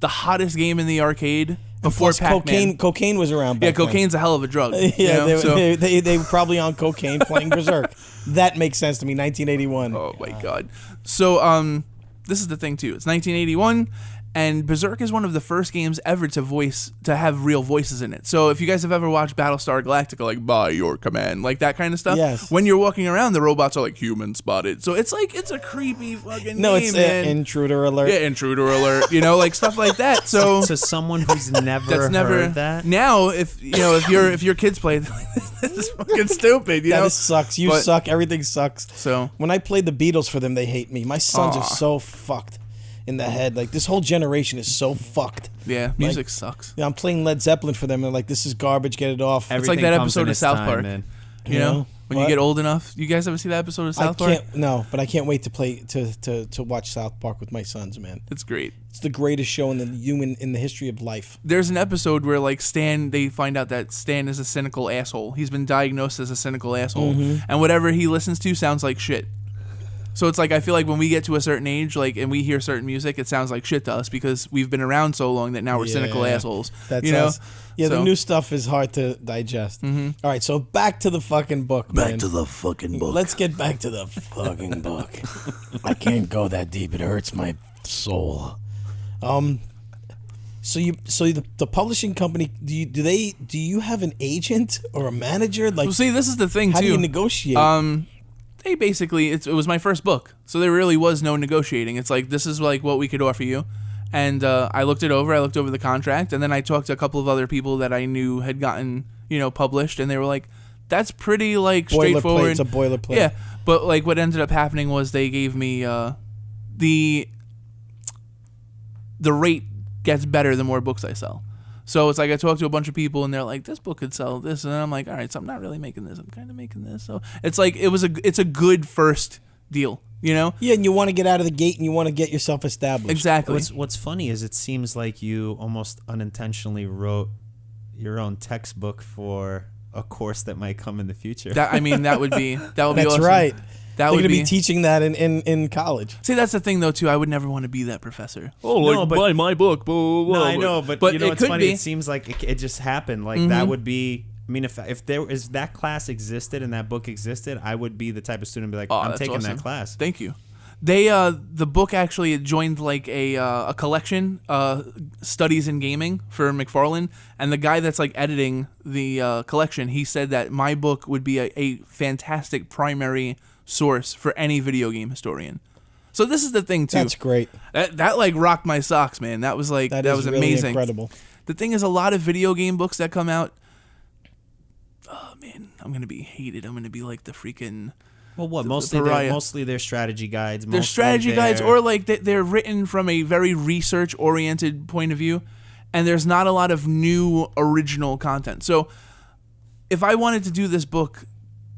hottest game in the arcade before Plus, Pac-Man. cocaine was around Yeah, back then. cocaine's a hell of a drug. Yeah, you know? they were probably on cocaine playing Berserk. That makes sense to me. 1981. Oh my god. So this is the thing too. It's 1981, and Berserk is one of the first games ever to have real voices in it. So if you guys have ever watched Battlestar Galactica, like by your command, like that kind of stuff, Yes. when you're walking around, the robots are like human spotted. So it's like it's a creepy fucking No, game, it's man. intruder alert. Yeah, intruder alert. You know, like stuff like that. So To someone who's never that's never heard that. now. If your kids play, this is fucking stupid. You know, That sucks. You But- suck. Everything sucks. So When I played the Beatles for them, they hate me. My sons are so fucked in the head. Like, this whole generation is so fucked. yeah, music sucks. Yeah, I'm playing Led Zeppelin for them, and they're like, this is garbage, get it off. It's like Everything that comes episode in of its South time, Park. man. You know, when What? you get old enough. You guys ever see that episode of South Park? But I can't wait to play to watch South Park with my sons, man. It's great. It's the greatest show in the history of life. There's an episode where like Stan, they find out that Stan is a cynical asshole. He's been diagnosed as a cynical asshole, and whatever he listens to sounds like shit. So it's like I feel like when we get to a certain age, like, and we hear certain music, it sounds like shit to us because we've been around so long that now we're cynical Yeah. assholes. That's you know? us. Yeah, the So- new stuff is hard to digest. All right, so back to the fucking book, man. Back to the fucking book. Let's get back to the fucking book. I can't go that deep; it hurts my soul. So the publishing company, do you have an agent or a manager? Like, Well, see, this is the thing how too. do you negotiate? They basically, it was my first book, so there really was no negotiating. It's like, this is like what we could offer you. And I looked over the contract, and then I talked to a couple of other people that I knew had gotten, published, and they were like, that's pretty like straightforward. It's a boilerplate. Yeah, but like what ended up happening was they gave me the rate gets better the more books I sell. So it's like I talked to a bunch of people and they're like, this book could sell this, and I'm like, all right, so I'm not really making this. I'm kind of making this. So it's like it's a good first deal, Yeah, and you want to get out of the gate and you want to get yourself established. Exactly. What's funny is it seems like you almost unintentionally wrote your own textbook for a course that might come in the future. That would be That's awesome. right. That They're would going to be be teaching that in college. See, that's the thing though too. I would never want to be that professor. No, but- buy my book. Blah, blah, No, I blah. know, but But you know it what's could funny? be. It seems like it just happened. Like that would be. I mean, if that class existed and that book existed, I would be the type of student to be like, I'm that's taking awesome. that class. Thank you. They the book actually joined like a collection, studies in gaming for McFarlane, and the guy that's like editing the collection, he said that my book would be a fantastic primary source for any video game historian. So this is the thing too. That's great. That like rocked my socks, man. That was like that is was really amazing. incredible. The thing is, a lot of video game books that come out, oh man, I'm gonna be hated. I'm gonna be like the freaking. Well, what the mostly pariah. they're strategy guides. They're mostly strategy guides, they're- or like they're written from a very research-oriented point of view, and there's not a lot of new original content. So, if I wanted to do this book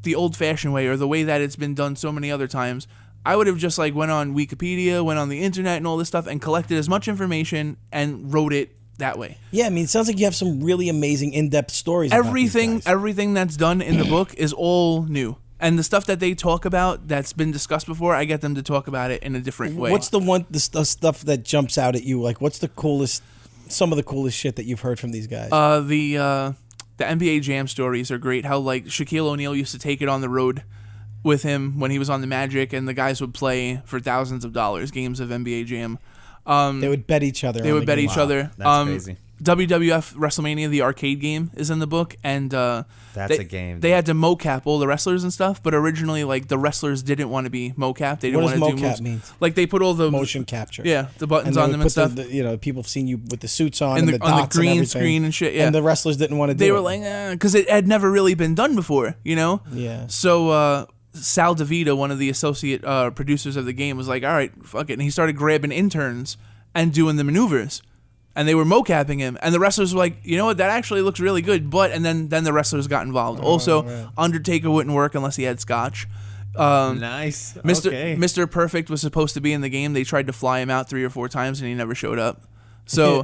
the old-fashioned way, or the way that it's been done so many other times, I would have just like went on Wikipedia, went on the internet, and all this stuff, and collected as much information and wrote it that way. Yeah, I mean, it sounds like you have some really amazing in-depth stories. about these guys. Everything that's done in the book is all new. And the stuff that they talk about that's been discussed before, I get them to talk about it in a different way. What's the stuff that jumps out at you? Like, what's some of the coolest shit that you've heard from these guys? The NBA Jam stories are great. How like Shaquille O'Neal used to take it on the road with him when he was on the Magic, and the guys would play for thousands of dollars games of NBA Jam. They would bet each other. They would bet each other. That's crazy. WWF WrestleMania, the arcade game, is in the book, and That's a game. They had to mocap all the wrestlers and stuff, but originally, like, the wrestlers didn't want to be mocapped. They didn't want to do What does moves. mocap mean? Like, they put all the Motion capture. Yeah, the buttons And on they them would and put stuff. the people have seen you with the suits on And and the on the dots and green everything. screen and shit, yeah. And the wrestlers didn't want to do it. They were like, because it had never really been done before, you know? Yeah. So Sal DeVito, one of the associate producers of the game, was like, all right, fuck it. And he started grabbing interns and doing the maneuvers. And they were mocapping him. And the wrestlers were like, you know what, that actually looks really good. But, and then the wrestlers got involved. Also, right. Undertaker wouldn't work unless he had scotch. Nice. Okay. Mr. Perfect was supposed to be in the game. They tried to fly him out 3 or 4 times and he never showed up. So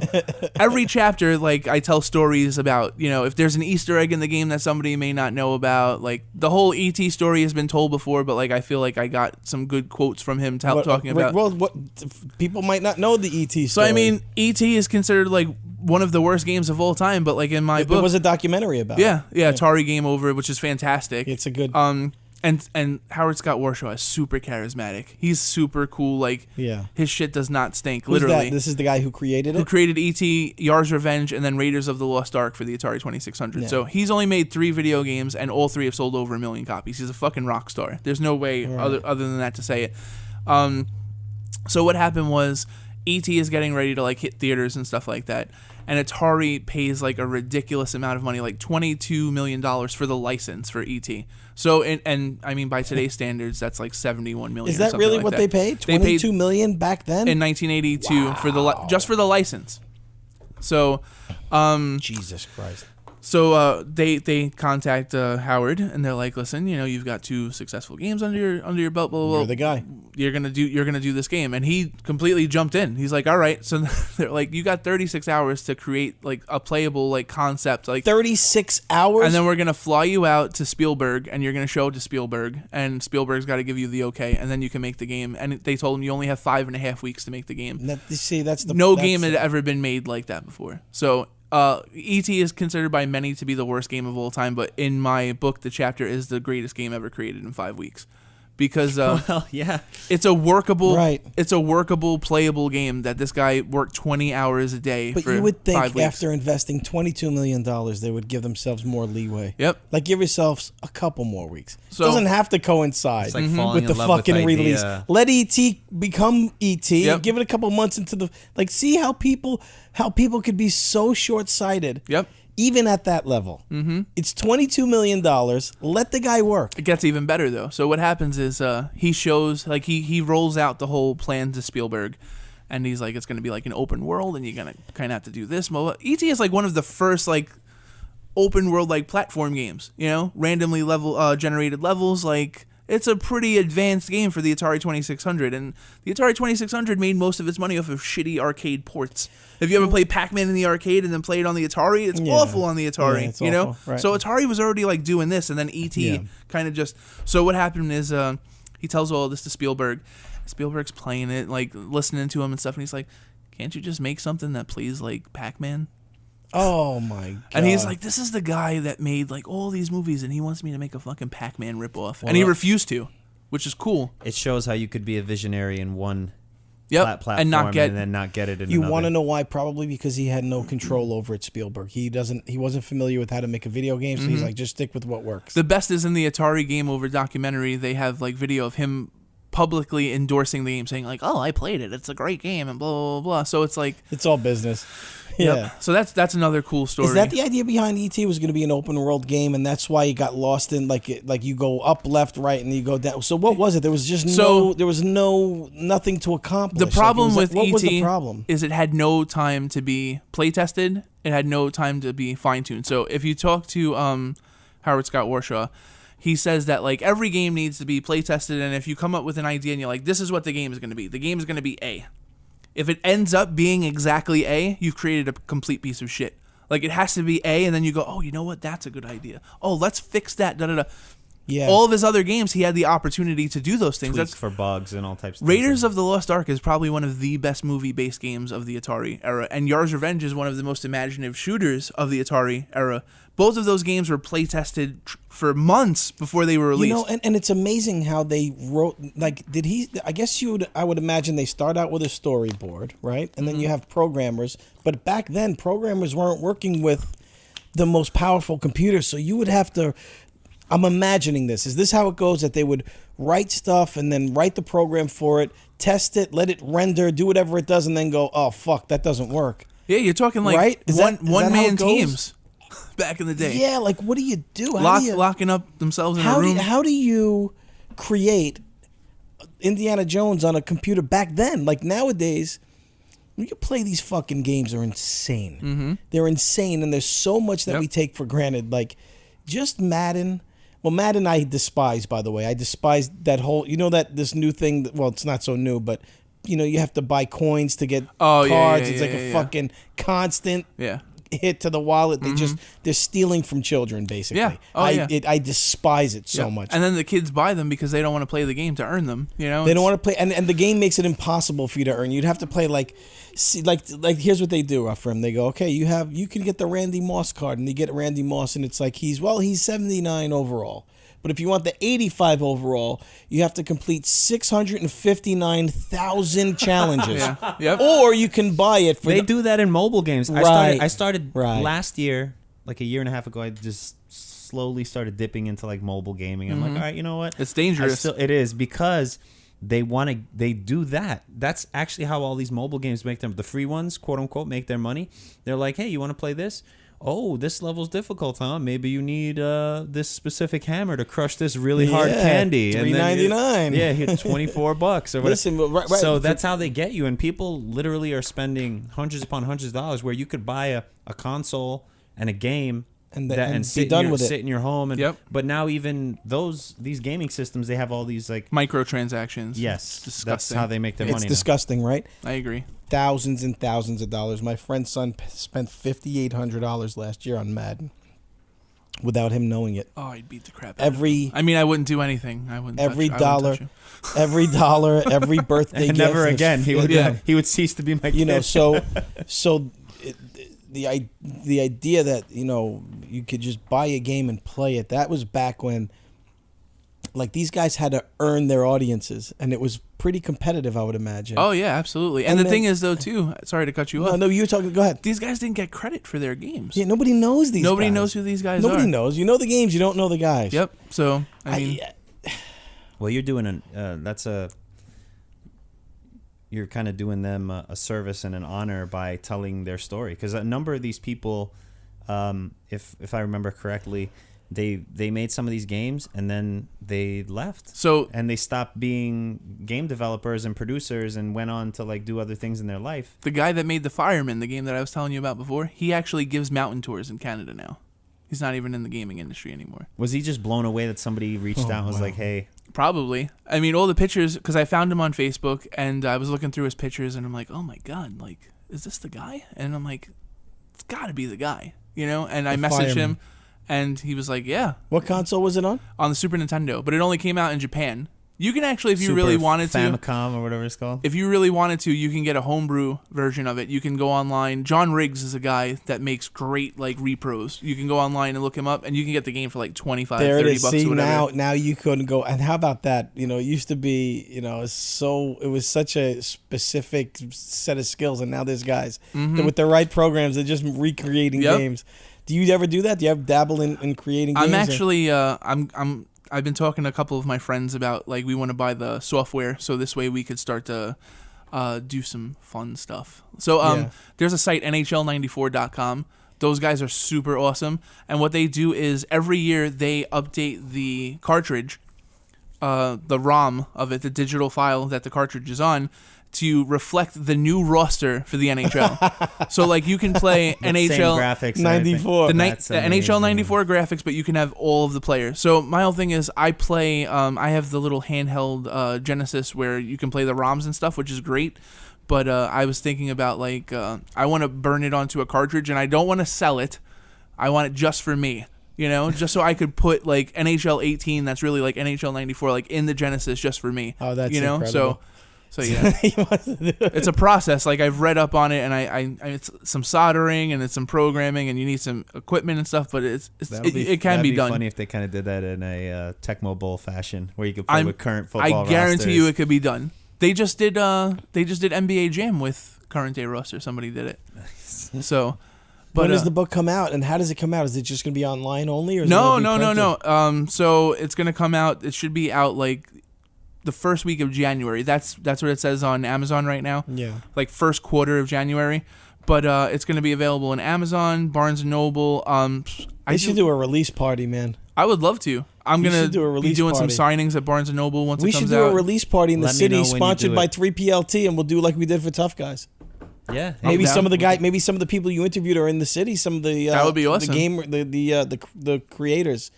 every chapter, like, I tell stories about, you know, if there's an Easter egg in the game that somebody may not know about. Like, the whole E.T. story has been told before, but, like, I feel like I got some good quotes from him talking about. Well, what people might not know the E.T. So, story. I mean, E.T. is considered, like, one of the worst games of all time, but, like, in my book. There was a documentary about yeah, it. Atari Game Over, which is fantastic. It's a good... And Howard Scott Warshaw is super charismatic. He's super cool. Like, Yeah. his shit does not stink, Who's literally. that? This is the guy who created it? Who created E.T., Yar's Revenge, and then Raiders of the Lost Ark for the Atari 2600. Yeah. So he's only made 3 video games, and all 3 have sold over 1 million copies. He's a fucking rock star. There's no way other than that to say it. So what happened was E.T. is getting ready to, like, hit theaters and stuff like that, and Atari pays, like, a ridiculous amount of money, like $22 million for the license for E.T. So, and I mean, by today's standards, that's like $71 million. Is that really what they paid? $22 million back then? In 1982 for just for the license. So, Jesus Christ. So they contact Howard and they're like, listen, you know, you've got 2 successful games under your belt. Blah, blah, blah. You're the guy. You're gonna do this game, and he completely jumped in. He's like, all right. So they're like, you got 36 hours to create like a playable like concept, like 36 hours, and then we're gonna fly you out to Spielberg, and you're gonna show it to Spielberg, and Spielberg's got to give you the okay, and then you can make the game. And they told him you only have 5.5 weeks to make the game. No game had ever been made like that before. So. E.T. is considered by many to be the worst game of all time, but in my book, the chapter is the greatest game ever created in 5 weeks, because well, yeah, it's a workable, Right. It's a workable, playable game that this guy worked 20 hours a day. But for you would 5 think weeks. after investing $22 million, they would give themselves more leeway. Yep. Like, give yourselves a couple more weeks. So- It doesn't have to coincide It's like falling with the in love with fucking the release. idea. Let E.T. become E.T. Yep. Give it a couple months into the... Like, see how people could be so short-sighted. Yep. Even at that level. Mm-hmm. It's $22 million. Let the guy work. It gets even better though. So what happens is he shows like he rolls out the whole plan to Spielberg, and he's like, it's going to be like an open world, and you're going to kind of have to do this. E.T. is like one of the first like open world like platform games. You know, randomly generated levels. Like, it's a pretty advanced game for the Atari 2600, and the Atari 2600 made most of its money off of shitty arcade ports. If you ever played Pac-Man in the arcade and then play it on the Atari, it's awful on the Atari, Yeah, it's you know? awful, right. So Atari was already like doing this, and then E.T. kind of just... So what happened is he tells all this to Spielberg. Spielberg's playing it, like listening to him and stuff, and he's like, can't you just make something that plays like Pac-Man? Oh, my God. And he's like, this is the guy that made like all these movies, and he wants me to make a fucking Pac-Man ripoff. And he refused to, which is cool. It shows how you could be a visionary in one platform and not get... and then not get it in You another. want to know why? Probably because he had no control over it, Spielberg. He wasn't familiar with how to make a video game, so he's like, just stick with what works. The best is in the Atari Game Over documentary. They have like video of him publicly endorsing the game, saying like, "Oh, I played it. It's a great game," and blah blah blah. So it's like, It's all business. Yeah. So that's another cool story. Is that the idea behind E.T. was going to be an open world game, and that's why you got lost in like you go up, left, right, and you go down? So what was it? There was just nothing to accomplish. The problem with what E.T. was the problem? is it had no time to be play tested. It had no time to be fine tuned. So if you talk to Howard Scott Warshaw, he says that like every game needs to be play tested, and if you come up with an idea and you're like, this is what the game is going to be, the game is going to be A. If it ends up being exactly A, you've created a complete piece of shit. Like, it has to be A, and then you go, oh, you know what? That's a good idea. Oh, let's fix that. Da da da. Yeah. All of his other games, he had the opportunity to do those things. Tweaks That's for bugs and all types of Raiders things. of the Lost Ark is probably one of the best movie-based games of the Atari era, and Yar's Revenge is one of the most imaginative shooters of the Atari era. Both of those games were play-tested for months before they were released. You know, and it's amazing how they wrote. Like, I guess I would imagine they start out with a storyboard, right? And then you have programmers. But back then, programmers weren't working with the most powerful computers, so you would have to. I'm imagining this. Is this how it goes? That they would write stuff and then write the program for it, test it, let it render, do whatever it does, and then go, oh, fuck, that doesn't work. Yeah, you're talking like Right? Is that how one-man it goes? teams back in the day. Yeah, like, what do you do? How do you, Locking up themselves in a how room. how do you create Indiana Jones on a computer back then? Like, nowadays, when you play these fucking games are insane. Mm-hmm. They're insane, and there's so much that we take for granted. Like, just Madden. Well, Madden I despise, by the way. I despise that whole, this new thing, well, it's not so new, but, you have to buy coins to get cards. It's like a fucking constant hit to the wallet. They they're stealing from children, basically. Yeah. I despise it so much. And then the kids buy them because they don't want to play the game to earn them. They don't want to play, and the game makes it impossible for you to earn. You'd have to play like here's what they do, Ephraim. They go, okay, you can get the Randy Moss card, and you get Randy Moss, and it's like he's 79 overall. But if you want the 85 overall, you have to complete 659,000 challenges. Yep. Or you can buy it for They do that in mobile games. Right. I started Right. last year, like a year and a half ago. I just slowly started dipping into like mobile gaming. I'm like, all right, you know what? It's dangerous. It is because they do that. That's actually how all these mobile games make them. The free ones, quote unquote, make their money. They're like, hey, you want to play this? Oh, this level's difficult, huh? Maybe you need this specific hammer to crush this really hard candy. $3.99. Yeah, here, $24 or whatever. Listen, right. So that's how they get you, and people literally are spending hundreds upon hundreds of dollars where you could buy a console and a game and sit be done in your, with it. sit in your home. And, Yep. But now even these gaming systems, they have all these like microtransactions. yes, It's that's disgusting. how they make their It's money. now. disgusting, right? I agree. Thousands and thousands of dollars. My friend's son spent $5,800 last year on Madden without him knowing it. Oh, I'd beat the crap out of Every him. I mean, I wouldn't do anything. I wouldn't every touch, I wouldn't dollar, touch him. every dollar, every birthday And gift. never was again. He would Yeah. he would cease to be my kid. so the idea that you could just buy a game and play it, that was back when like these guys had to earn their audiences, and it was pretty competitive, I would imagine. Oh yeah, absolutely. And the thing is though too, sorry to cut you off. No, you were talking. Go ahead. These guys didn't get credit for their games. Yeah, nobody knows these. Nobody guys. knows who these guys Nobody are. knows. You know the games. You don't know the guys. Yep. So I mean, Well, you're doing you're kind of doing them a service and an honor by telling their story, because a number of these people, if I remember correctly, they made some of these games and then they left. So and they stopped being game developers and producers and went on to like do other things in their life. the guy that made the Fireman, the game that I was telling you about before, he actually gives mountain tours in Canada now. He's not even in the gaming industry anymore. Was he just blown away that somebody reached out and was like, hey? Probably. I mean, all the pictures, because I found him on Facebook and I was looking through his pictures and I'm like, oh my God, like, is this the guy? And I'm like, it's got to be the guy, And I messaged him and he was like, yeah. What console was it on? On the Super Nintendo, but it only came out in Japan. You can actually, if you Super really wanted to, Famicom or whatever it's called. if you really wanted to, you can get a homebrew version of it. You can go online. John Riggs is a guy that makes great like repros. You can go online and look him up, and you can get the game for like 25, There it 30 is. bucks See, or whatever. now you couldn't go. And how about that? It used to be, it was such a specific set of skills, and now there's guys that with the right programs, they're just recreating Yep. games. Do you ever do that? Do you ever dabble in creating games? I'm actually, I've been talking to a couple of my friends about like we want to buy the software, so this way we could start to do some fun stuff. So there's a site, NHL94.com. Those guys are super awesome, and what they do is every year they update the cartridge, the ROM of it, the digital file that the cartridge is on, to reflect the new roster for the NHL. So like you can play NHL Same graphics and 94. everything. the That's NHL amazing. 94 graphics, but you can have all of the players. So my whole thing is I play, I have the little handheld Genesis where you can play the ROMs and stuff, which is great. But I was thinking about like, I want to burn it onto a cartridge and I don't want to sell it. I want it just for me. You know, just so I could put like NHL 18, that's really like NHL 94, like in the Genesis just for me. Oh, that's incredible. So yeah, He wants to do it. it's a process. Like I've read up on it, and I it's some soldering and it's some programming, and you need some equipment and stuff. But it can be done. Funny if they kind of did that in a Tecmo Bowl fashion, where you could play with current football. I guarantee rosters. you it could be done. They just did NBA Jam with current day roster. Somebody did it. So. But, when does the book come out, and how does it come out? Is it just going to be online only, or is no. it gonna be printed? So it's going to come out. It should be out like the first week of January. That's what it says on Amazon right now. Yeah, like first quarter of January. But it's going to be available on Amazon, Barnes and Noble. I should do a release party, man. I would love to. I'm We going should do a to be release doing party. some signings at Barnes and Noble once We it comes should do out. a release party in the Let me city, know when you sponsored do by it. 3PLT, and we'll do like we did for Tough Guys. Yeah, Maybe down. some of the people you interviewed are in the city. Some of the That would be awesome. The creators.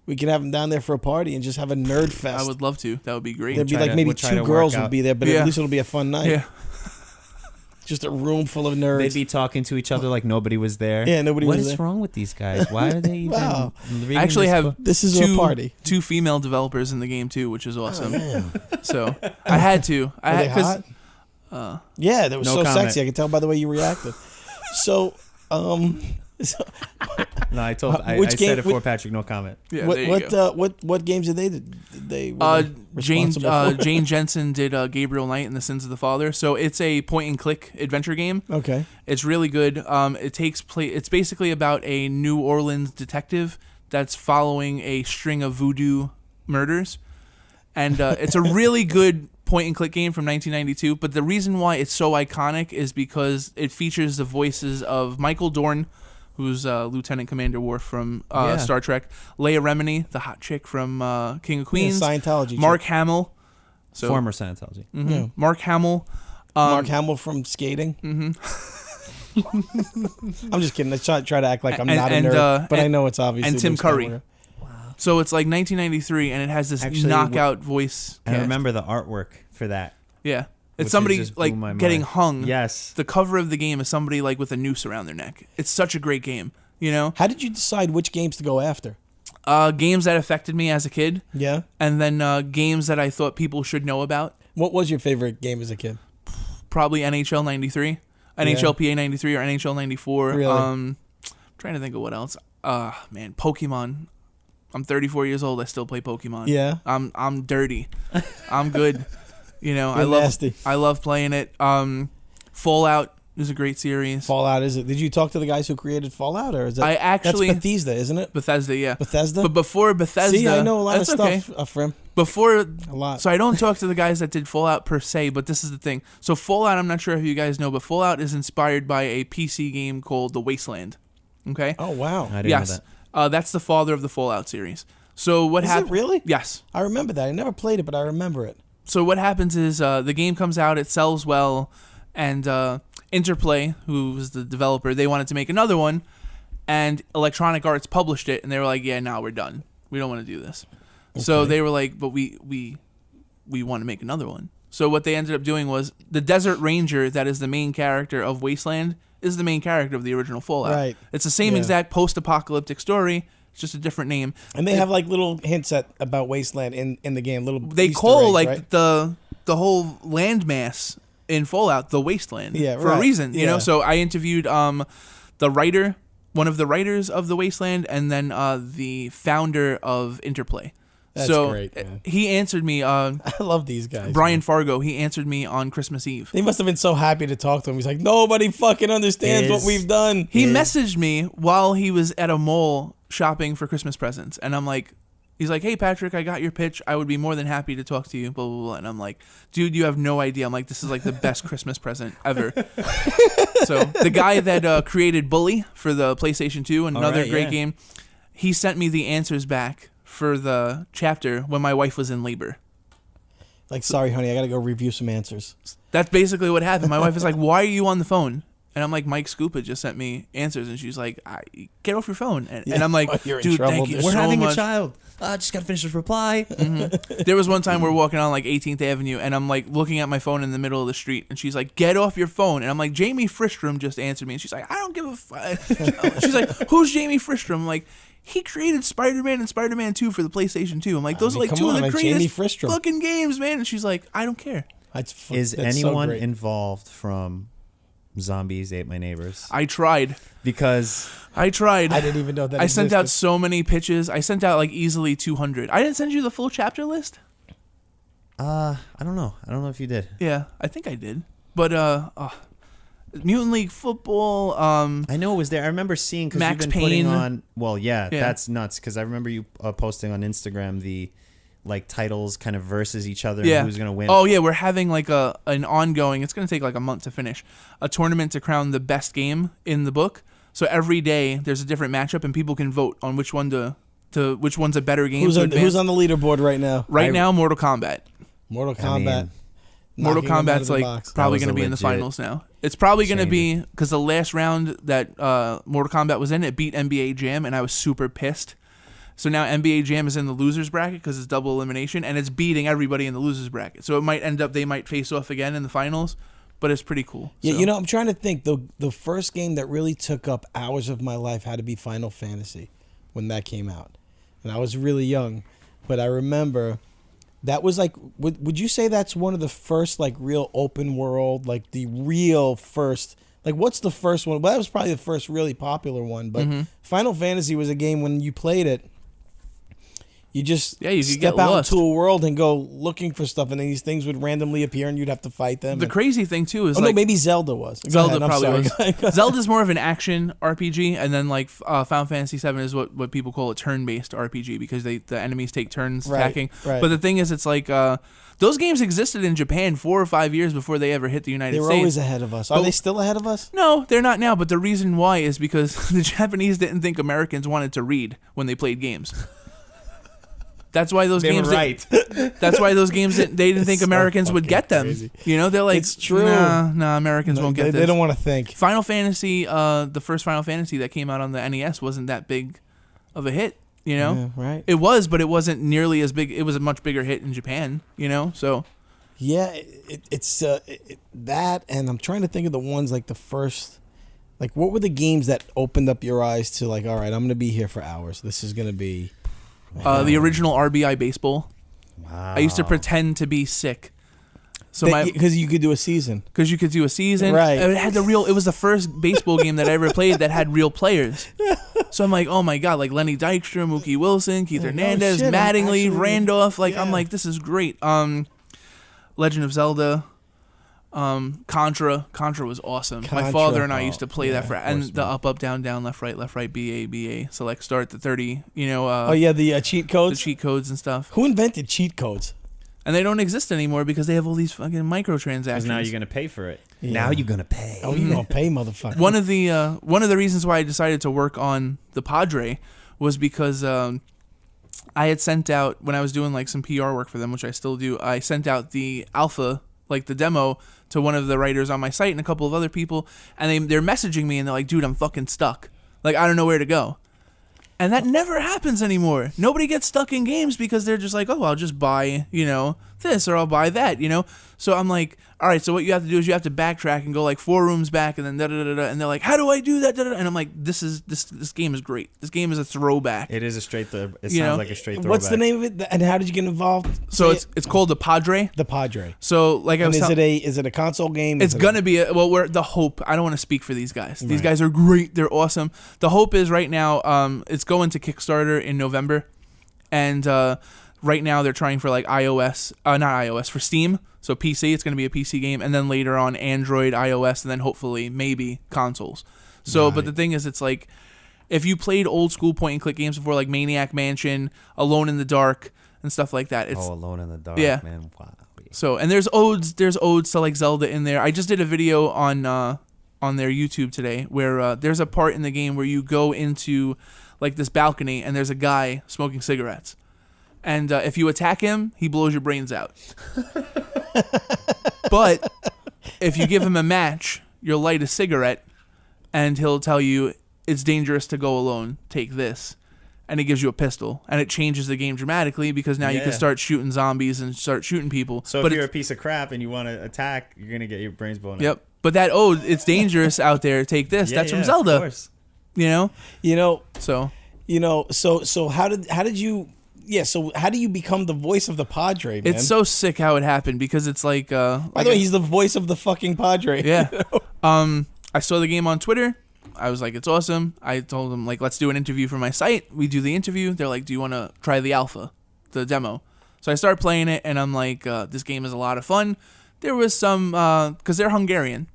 We can have them down there for a party and just have a nerd fest. I would love to. That would be great. There'd be try like to- maybe we'll try two to girls work would out. be there, but Yeah. at least it'll be a fun night. Yeah. Just a room full of nerds. they'd be talking to each other like nobody was there. Yeah, nobody What was is there. wrong with these guys? Why are they even Wow. reading I actually this have book? This is a party. two female developers in the game too, which is awesome. Man. So I had to. Were they hot? Yeah, that was No so comment. sexy. I could tell by the way you reacted. So, No, I told. I which said game- it for Patrick. No comment. yeah, there you go. what games did they were they Jane responsible for? Jane Jensen did Gabriel Knight and the Sins of the Father. So it's a point and click adventure game. Okay. It's really good. It takes place. It's basically about a New Orleans detective that's following a string of voodoo murders, and it's a really good point and click game from 1992. But the reason why it's so iconic is because it features the voices of Michael Dorn, who's Lieutenant Commander Worf from Star Trek, Leia Remini, the hot chick from King of Queens, Scientology. Mark Hamill, so Former Scientology. Yeah. Mark Hamill. Mark Hamill from skating. Mm-hmm. I'm just kidding. I try to act like I'm not a nerd, but I know it's obviously and Tim Luke Curry. Skywalker. So it's like 1993, and it has this Actually, knockout voice. And I cast. remember the artwork for that. Yeah, which it's somebody just blew like my getting mind. hung. Yes. The cover of the game is somebody like with a noose around their neck. It's such a great game. You know, How did you decide which games to go after? games that affected me as a kid, Yeah. and then games that I thought people should know about. What was your favorite game as a kid? Probably NHL 93, NHLPA 93, or NHL 94. Really? Trying to think of what else. Man, Pokemon. I'm 34 years old. I still play Pokemon. Yeah. I'm dirty. I'm good. You know, You're nasty. I love playing it. Fallout is a great series. Fallout, is it? Did you talk to the guys who created Fallout, or is that? I actually that's Bethesda, isn't it? Bethesda, yeah. Bethesda. But before Bethesda, See, I know a lot of that's stuff okay. from Before, a lot. so I don't talk to the guys that did Fallout per se, but this is the thing. So Fallout, I'm not sure if you guys know, but Fallout is inspired by a PC game called The Wasteland. Okay. Oh wow. I didn't know Yes. that. That's the father of the Fallout series. So what Is it happened? really? Yes. I remember that. I never played it, but I remember it. So what happens is the game comes out, it sells well, and Interplay, who was the developer, they wanted to make another one, and Electronic Arts published it, and they were like, "Yeah, now we're done. We don't want to do this." So they were like, "But we want to make another one." So what they ended up doing was the Desert Ranger, that is the main character of Wasteland, is the main character of the original Fallout. Right. It's the same Yeah. exact post-apocalyptic story. It's just a different name. And they have like little hints about Wasteland in the game. Little They Easter call eggs, like right? the whole landmass in Fallout the Wasteland, Yeah, for a right. reason, you know. Yeah. So I interviewed the writer, one of the writers of the Wasteland, and then the founder of Interplay. That's so great, man. he answered me, I love these guys. Brian Fargo. He answered me on Christmas Eve. They must have been so happy to talk to him. He's like, nobody fucking understands what we've done. He messaged me while he was at a mall shopping for Christmas presents, and I'm like, he's like, "Hey Patrick, I got your pitch. I would be more than happy to talk to you." Blah blah blah. And I'm like, "Dude, you have no idea." I'm like, "This is like the best Christmas present ever." So the guy that created Bully for the PlayStation 2, another right, great yeah. game, he sent me the answers back for the chapter when my wife was in labor. Like, sorry, honey, I got to go review some answers. That's basically what happened. My wife is like, "Why are you on the phone?" And I'm like, "Mike Scupa just sent me answers," and she's like, "Get off your phone." And I'm like, You're in "Dude, trouble, thank you dude. We're so having much." a child. I just got to finish this reply. There was one time we're walking on like 18th Avenue, and I'm like looking at my phone in the middle of the street, and she's like, "Get off your phone!" And I'm like, "Jamie Fristrom just answered me," and she's like, "I don't give a fuck." She's like, "Who's Jamie Fristrom?" I'm like, "He created Spider-Man and Spider-Man 2 for the PlayStation 2." I'm like, "Those are like two of the greatest fucking games, man." And she's like, "I don't care." Is anyone involved from Zombies Ate My Neighbors? I tried. Because I tried. I didn't even know that I sent existed. out so many pitches. I sent out like easily 200. I didn't send you the full chapter list? I don't know. I don't know if you did. Yeah, I think I did. But Mutant League Football. I know it was there. I remember seeing because you've been putting on. Well, yeah, that's nuts. Because I remember you posting on Instagram the like titles kind of versus each other. Yeah. And who's gonna win? Oh yeah, we're having like an ongoing. It's gonna take like a month to finish a tournament to crown the best game in the book. So every day there's a different matchup, and people can vote on which one to which one's a better game. Who's on the leaderboard right now? Right now, Mortal Kombat. Mortal Kombat. Mortal Kombat's like probably going to be in the finals now. It's probably going to be because the last round that Mortal Kombat was in, it beat NBA Jam, and I was super pissed. So now NBA Jam is in the losers bracket because it's double elimination, and it's beating everybody in the losers bracket. So it might end up they might face off again in the finals, but it's pretty cool. Yeah, so. you know, I'm trying to think. The first game that really took up hours of my life had to be Final Fantasy when that came out, and I was really young, but I remember. That was like, would you say that's one of the first like real open world, like the real first, like what's the first one? Well, that was probably the first really popular one, but Final Fantasy was a game when you played it, you just step out into a world and go looking for stuff, and then these things would randomly appear and you'd have to fight them. The crazy thing too is no, maybe Zelda was. Zelda probably was. Zelda's more of an action RPG, and then like Final Fantasy VII is what people call a turn-based RPG because the enemies take turns attacking. Right. But the thing is, it's like those games existed in Japan 4 or 5 years before they ever hit the United States. They were always ahead of us. Are they still ahead of us? No, they're not now. But the reason why is because the Japanese didn't think Americans wanted to read when they played games. That's why those games. That's why those games. They didn't think Americans would get them. Crazy. You know, they're like, it's true. Nah, Americans won't get this. They don't want to think. Final Fantasy, the first Final Fantasy that came out on the NES wasn't that big of a hit. You know, yeah, right? It was, but it wasn't nearly as big. It was a much bigger hit in Japan. You know, so. Yeah, it's that, and I'm trying to think of the ones like the first. Like, what were the games that opened up your eyes to like, all right, I'm going to be here for hours. This is going to be. The original RBI baseball. Wow. I used to pretend to be sick. So because you could do a season. Because you could do a season. Right. It had it was the first baseball game that I ever played that had real players. So I'm like, oh my God, like Lenny Dykstra, Mookie Wilson, Keith Hernandez, Mattingly, Randolph. Like, yeah. I'm like, this is great. Legend of Zelda. Contra was awesome. My father and I used to play that and the up, down, left, right, BA, select, start, the 30, you know. The cheat codes? The cheat codes and stuff. Who invented cheat codes? And they don't exist anymore because they have all these fucking microtransactions. Because now you're going to pay for it. Yeah. Now you're going to pay. Oh, you're going to pay, motherfucker. One of the reasons why I decided to work on the Padre was because I had sent out, when I was doing like some PR work for them, which I still do, I sent out the alpha, like the demo, to one of the writers on my site and a couple of other people, and they're messaging me and they're like, dude, I'm fucking stuck. Like, I don't know where to go. And that never happens anymore. Nobody gets stuck in games because they're just like, oh, I'll just buy, you know, this or I'll buy that, you know? So I'm like, all right, so what you have to do is you have to backtrack and go like 4 rooms back and then da-da-da-da. And they're like, how do I do that? Da-da-da. And I'm like, this game is great. This game is a throwback. It is a straight It sounds like a straight throwback. What's the name of it? And how did you get involved? So it's called the Padre. The Padre. So like I was is it a console game? It's going to be we're the hope. I don't want to speak for these guys. These guys are great. They're awesome. The hope is right now it's going to Kickstarter in November. And right now they're trying for like for Steam. So PC, it's going to be a PC game, and then later on Android, iOS, and then hopefully maybe consoles. So, But the thing is, it's like if you played old school point and click games before, like Maniac Mansion, Alone in the Dark, and stuff like that. It's, Alone in the Dark, man. Wow. So, and there's odes to like Zelda in there. I just did a video on their YouTube today where there's a part in the game where you go into like this balcony and there's a guy smoking cigarettes. And if you attack him, he blows your brains out. But if you give him a match, you'll light a cigarette, and he'll tell you, it's dangerous to go alone. Take this. and it gives you a pistol, and it changes the game dramatically because now you can start shooting zombies and start shooting people. So if you're a piece of crap and you want to attack, you're gonna get your brains blown out. Yep. But it's dangerous out there. Take this. That's from Zelda. Of course. So how did you? Yeah. So how do you become the voice of the Padre, man? it's so sick how it happened because it's like. By the way, he's the voice of the fucking Padre. Yeah. I saw the game on Twitter. I was like, it's awesome. I told them, like, let's do an interview for my site. We do the interview. They're like, do you want to try the alpha, the demo? So I start playing it, and I'm like, this game is a lot of fun. There was some, because they're Hungarian.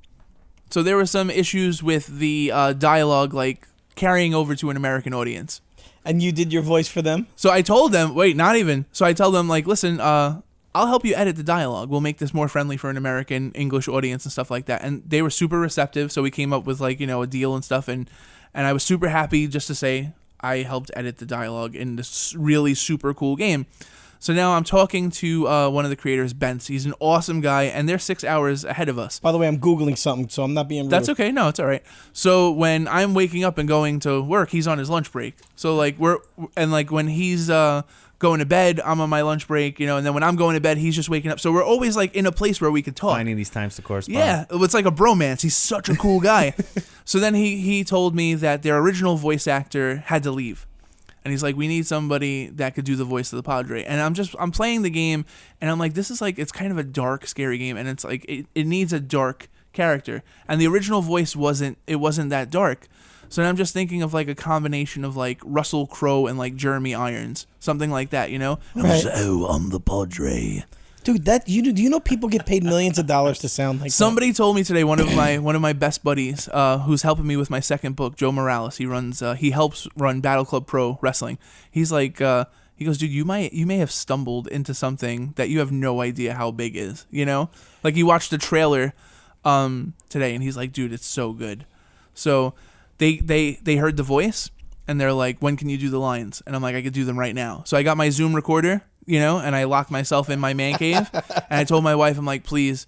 So there were some issues with the dialogue, like, carrying over to an American audience. And you did your voice for them? So I told them, wait, not even. So I tell them, like, listen, I'll help you edit the dialogue. We'll make this more friendly for an American English audience and stuff like that. And they were super receptive, so we came up with like, a deal and stuff. And I was super happy just to say I helped edit the dialogue in this really super cool game. So now I'm talking to one of the creators, Bence. He's an awesome guy, and they're 6 hours ahead of us. By the way, I'm Googling something, so I'm not being rude. That's okay. No, it's all right. So when I'm waking up and going to work, he's on his lunch break. So like when he's going to bed, I'm on my lunch break, and then when I'm going to bed, he's just waking up. So we're always like in a place where we could talk. Finding these times to correspond. Yeah, it's like a bromance. He's such a cool guy. So then he told me that their original voice actor had to leave. And he's like, we need somebody that could do the voice of the Padre. And I'm playing the game, and I'm like, this is like, it's kind of a dark, scary game, and it's like, it needs a dark character. And the original voice wasn't that dark. So then I'm just thinking of like a combination of like Russell Crowe and like Jeremy Irons, something like that, Right. So I'm the Padre. Dude, do you know people get paid millions of dollars to sound like Somebody told me today, one of my best buddies, who's helping me with my second book, Joe Morales. He helps run Battle Club Pro Wrestling. He's like, he goes, dude, you may have stumbled into something that you have no idea how big is, Like he watched the trailer today, and he's like, dude, it's so good. So they heard the voice, and they're like, when can you do the lines? And I'm like, I could do them right now. So I got my Zoom recorder, and I locked myself in my man cave, and I told my wife, I'm like, please,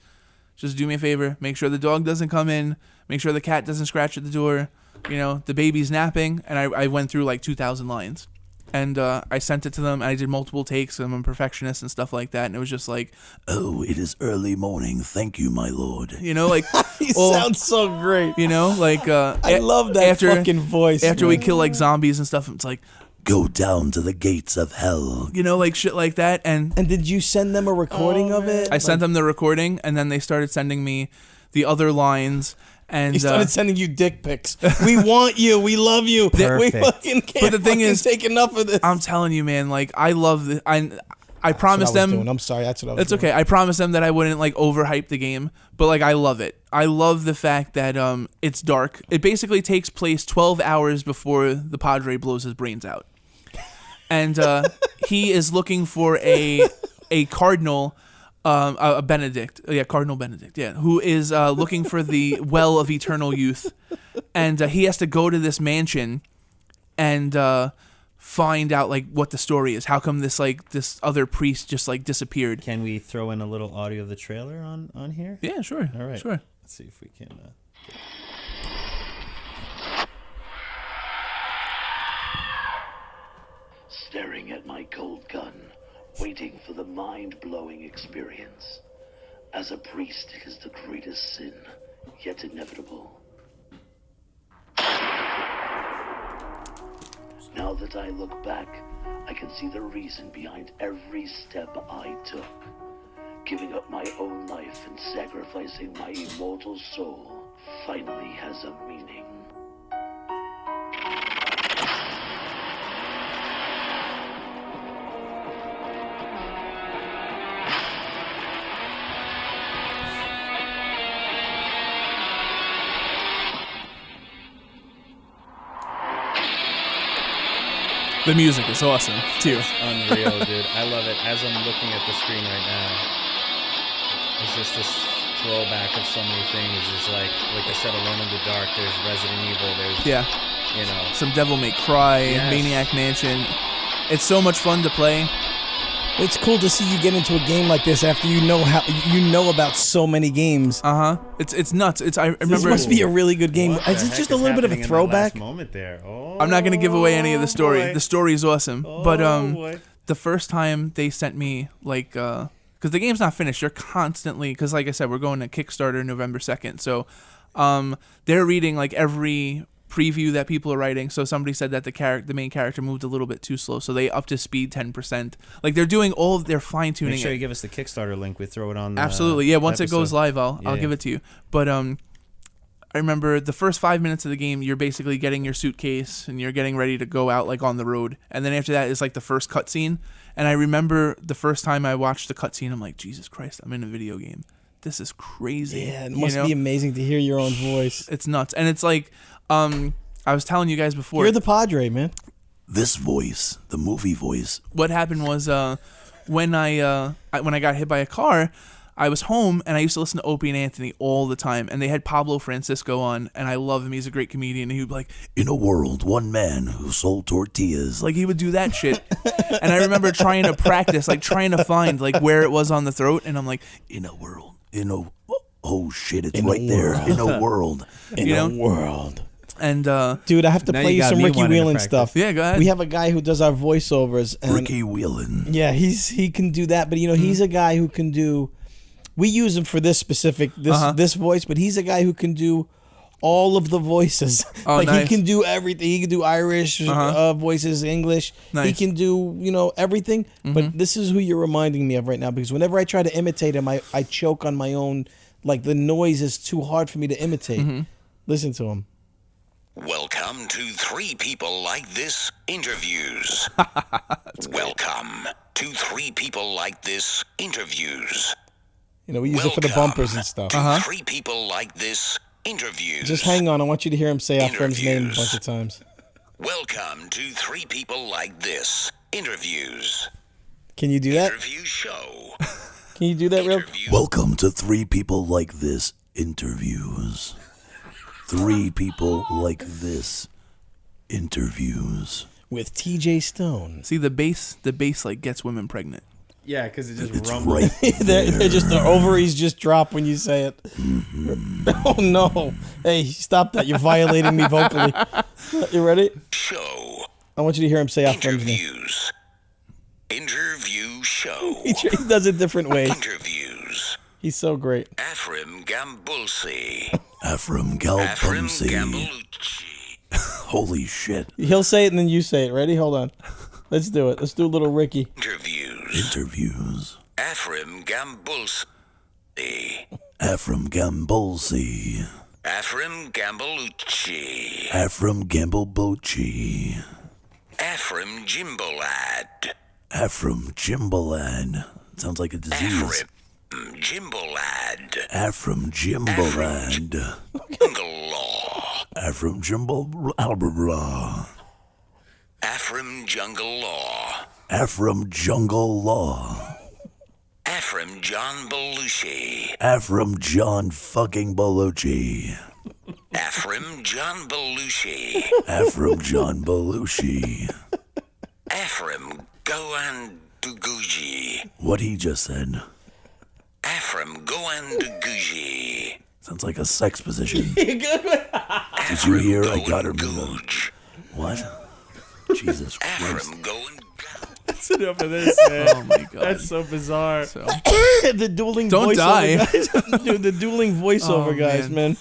just do me a favor. Make sure the dog doesn't come in. Make sure the cat doesn't scratch at the door. The baby's napping. And I went through like 2,000 lines. And I sent it to them, and I did multiple takes, and I'm a perfectionist and stuff like that. And it was just like, oh, it is early morning. Thank you, my lord. Like, he sounds so great. Like, I love that fucking voice. After we kill like zombies and stuff, it's like, go down to the gates of hell. Like shit like that. And did you send them a recording of it? I sent them the recording, and then they started sending me the other lines. And he started sending you dick pics. We want you. We love you. Perfect. We fucking can't But the thing is, take enough of this. I'm telling you, man, like, I love this. I promised them. I'm sorry. That's what I was It's doing. okay. I promised them that I wouldn't like overhype the game, but like I love it. I love the fact that it's dark. It basically takes place 12 hours before the Padre blows his brains out. And he is looking for a cardinal, a Benedict. Yeah, Cardinal Benedict. Yeah, who is looking for the well of eternal youth, and he has to go to this mansion and find out like what the story is. How come this other priest just like disappeared? Can we throw in a little audio of the trailer on here? Yeah, sure. All right. Sure. Let's see if we can. Staring at my cold gun, waiting for the mind-blowing experience. As a priest, it is the greatest sin, yet inevitable. Now that I look back, I can see the reason behind every step I took. Giving up my own life and sacrificing my immortal soul finally has a meaning. The music is awesome too. It's unreal, dude. I love it. As I'm looking at the screen right now, it's just this throwback of so many things. It's like I said, Alone in the Dark. There's Resident Evil. There's some Devil May Cry, Yes. Maniac Mansion. It's so much fun to play. It's cool to see you get into a game like this after you know about so many games. It's nuts. I remember. This must be a really good game. Is it just a little bit of a throwback? Moment there. Oh, I'm not gonna give away any of the story. boy. The story is awesome. But boy. the first time they sent me like because the game's not finished. You're constantly because like I said, we're going to Kickstarter November 2nd. So they're reading like every preview that people are writing. So somebody said that the main character moved a little bit too slow, so they upped his speed 10%. Like they're doing all of their fine tuning. Make sure you give us the Kickstarter link. We throw it on. Absolutely, yeah. Once episode. it goes live, I'll Yeah. give it to you. But I remember the first 5 minutes of the game, you're basically getting your suitcase and you're getting ready to go out like on the road. And then after that is like the first cutscene. And I remember the first time I watched the cutscene, I'm like, Jesus Christ, I'm in a video game. This is crazy. Yeah, it must be amazing to hear your own voice. It's nuts, and it's like I was telling you guys before. You're the Padre, man. This voice, the movie voice. What happened was when I got hit by a car, I was home and I used to listen to Opie and Anthony all the time, and they had Pablo Francisco on, and I love him. He's a great comedian. And he would be like, In a world, one man who sold tortillas. like he would do that shit. And I remember trying to practice, like trying to find like where it was on the throat, and I'm like, In a world, oh shit, it's right there. In a world. In You a know? world. and Dude, I have to Now play you you got some me Ricky wanting to Whelan practice. stuff. Yeah, go ahead. We have a guy who does our voiceovers. And Ricky Whelan. yeah, he can do that, but he's a guy who can do. We use him for this specific this voice, but he's a guy who can do all of the voices. Oh, like nice. he can do everything. He can do Irish voices, English. Nice. He can do everything. But this is who you're reminding me of right now, because whenever I try to imitate him, I choke on my own. Like the noise is too hard for me to imitate. Listen to him. Welcome to Three People Like This Interviews. Welcome to Three People Like This Interviews. We use it for the bumpers and stuff. To Three People Like This Interviews. Just hang on. I want you to hear him say our friend's name a bunch of times. Welcome to Three People Like This Interviews. Can you do that? Interview show. Can you do that real? Interview. Welcome to Three People Like This Interviews. Three People Like This Interviews. With TJ Stone. see the bass like gets women pregnant. Yeah, because it just It's rumbles. right They're just the ovaries just drop when you say it. Oh no! Hey, stop that! You're violating me vocally. You ready? Show. I want you to hear him say our friend's name. Interviews. Interview show. He does it different ways. Interviews. He's so great. Afrim Gambulsi. Afram Afrim Galpumsi. Gambalucci. Holy shit. He'll say it and then you say it. Ready? Hold on. Let's do it. Let's do a little Ricky. Interviews. Interviews. Afrim Gambulsi. Afram Gambulsi. Afrim Gambalucci. Afram Gambalbochi. Afrim Jimbolad. Afram Jimbalad. Sounds like a disease. Afrim Jimbolad. Afram Jimbalad. Jungle Afram Jimbal Algebra. Afrim Jungle Law. Afram Jungle Law. Afrim John Belushi. Afram John fucking Belushi. Afrim John Belushi. Afram John Belushi. Afrim Goan Duguji. What he just said. Afrim Goan Duguji. Sounds like a sex position. Did you hear? I got her. Googe. What? Jesus Christ. Afrim Goan That's enough of this, man. Oh my god. That's so bizarre. So, The dueling Don't voiceover die. guys. Dude, the dueling voiceover Oh, guys, man.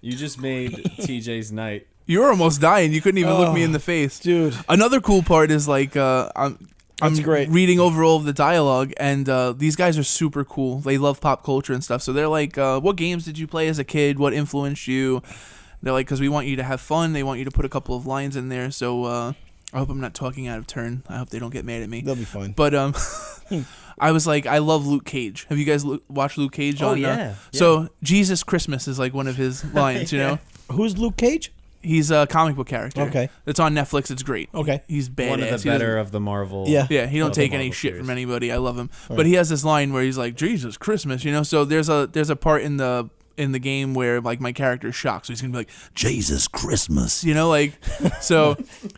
You just made TJ's night. you were almost dying. You couldn't even look me in the face. Dude. Another cool part is like I'm great. reading over all of the dialogue, and these guys are super cool. They love pop culture and stuff. So they're like, what games did you play as a kid? What influenced you? They're like, because we want you to have fun. They want you to put a couple of lines in there. So I hope I'm not talking out of turn. I hope they don't get mad at me. They'll be fine. But I was like, I love Luke Cage. Have you guys watched Luke Cage? Oh, on, yeah. So Jesus Christmas is like one of his lines, you know? Who's Luke Cage? He's a comic book character. Okay. It's on Netflix. It's great. Okay. He's badass. One of the He better of the Marvel. Yeah. Yeah, he don't the take any Marvel shit series. from anybody. I love him. But he has this line where he's like, Jesus Christmas, you know? So there's a part in the in the game where like my character is shocked, so he's gonna be like, Jesus Christmas, you know, like, so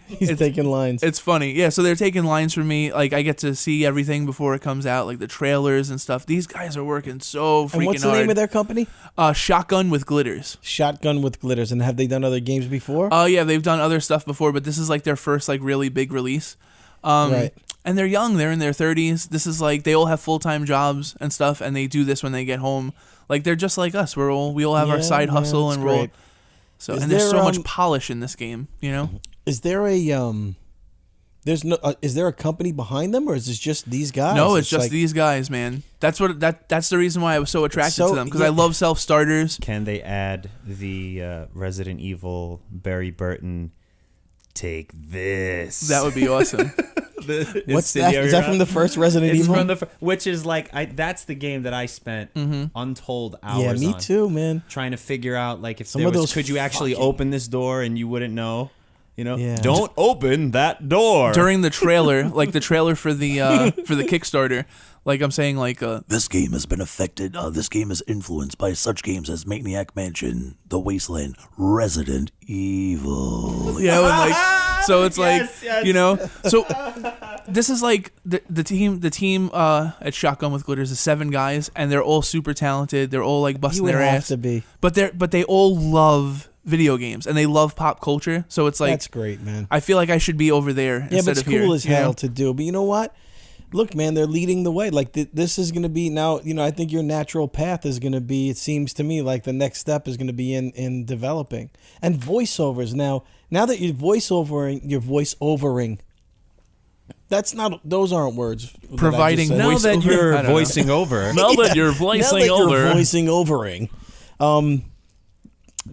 He's taking lines. it's funny. Yeah, so they're taking lines from me. Like, I get to see everything before it comes out, like the trailers and stuff. These guys are working so freaking hard. And what's the name of their company? Shotgun with Glitters. Shotgun with Glitters. And have they done other games before? Oh, yeah, they've done other stuff before, but this is like their first like really big release. Right. And they're young. They're in their 30s. This is like, they all have full-time jobs and stuff, and they do this when they get home. Like, they're just like us. We all have our side hustle, and we're all... So, and there's so much polish in this game, you know? Is there a is there a company behind them, or is this just these guys? No, it's just like, these guys, man. That's the reason why I was so attracted to them, because I love self-starters. Can they add the Resident Evil Barry Burton take this? That would be awesome. What's that? Is that from the first Resident Evil? From which is like that's the game that I spent untold hours. Yeah, me too, man. Trying to figure out like if Some there of was, those could you actually open this door and you wouldn't know. You know, Yeah. Don't open that door. During the trailer, like the trailer for the Kickstarter, like I'm saying, like This game has been affected. This game is influenced by such games as Maniac Mansion, The Wasteland, Resident Evil. you know, and like so it's like you know, so this is like the team at Shotgun with Glitters is 7 guys, and they're all super talented. They're all like busting You would their have ass, to be. but they all love video games and they love pop culture. So it's like That's great, man. I feel like I should be over there Yeah, instead but it's of here. cool as you know? hell to do. But you know what? Look, man, they're leading the way. Like this is going to be now. You know, I think your natural path is going to be. It seems to me like the next step is going to be in developing and voiceovers. Now that you're voiceovering. That's not. Those aren't words. that I just Providing said. now voice that over- you're I don't know. voicing over. Now that you're Now voicing that you're over. voicing overing.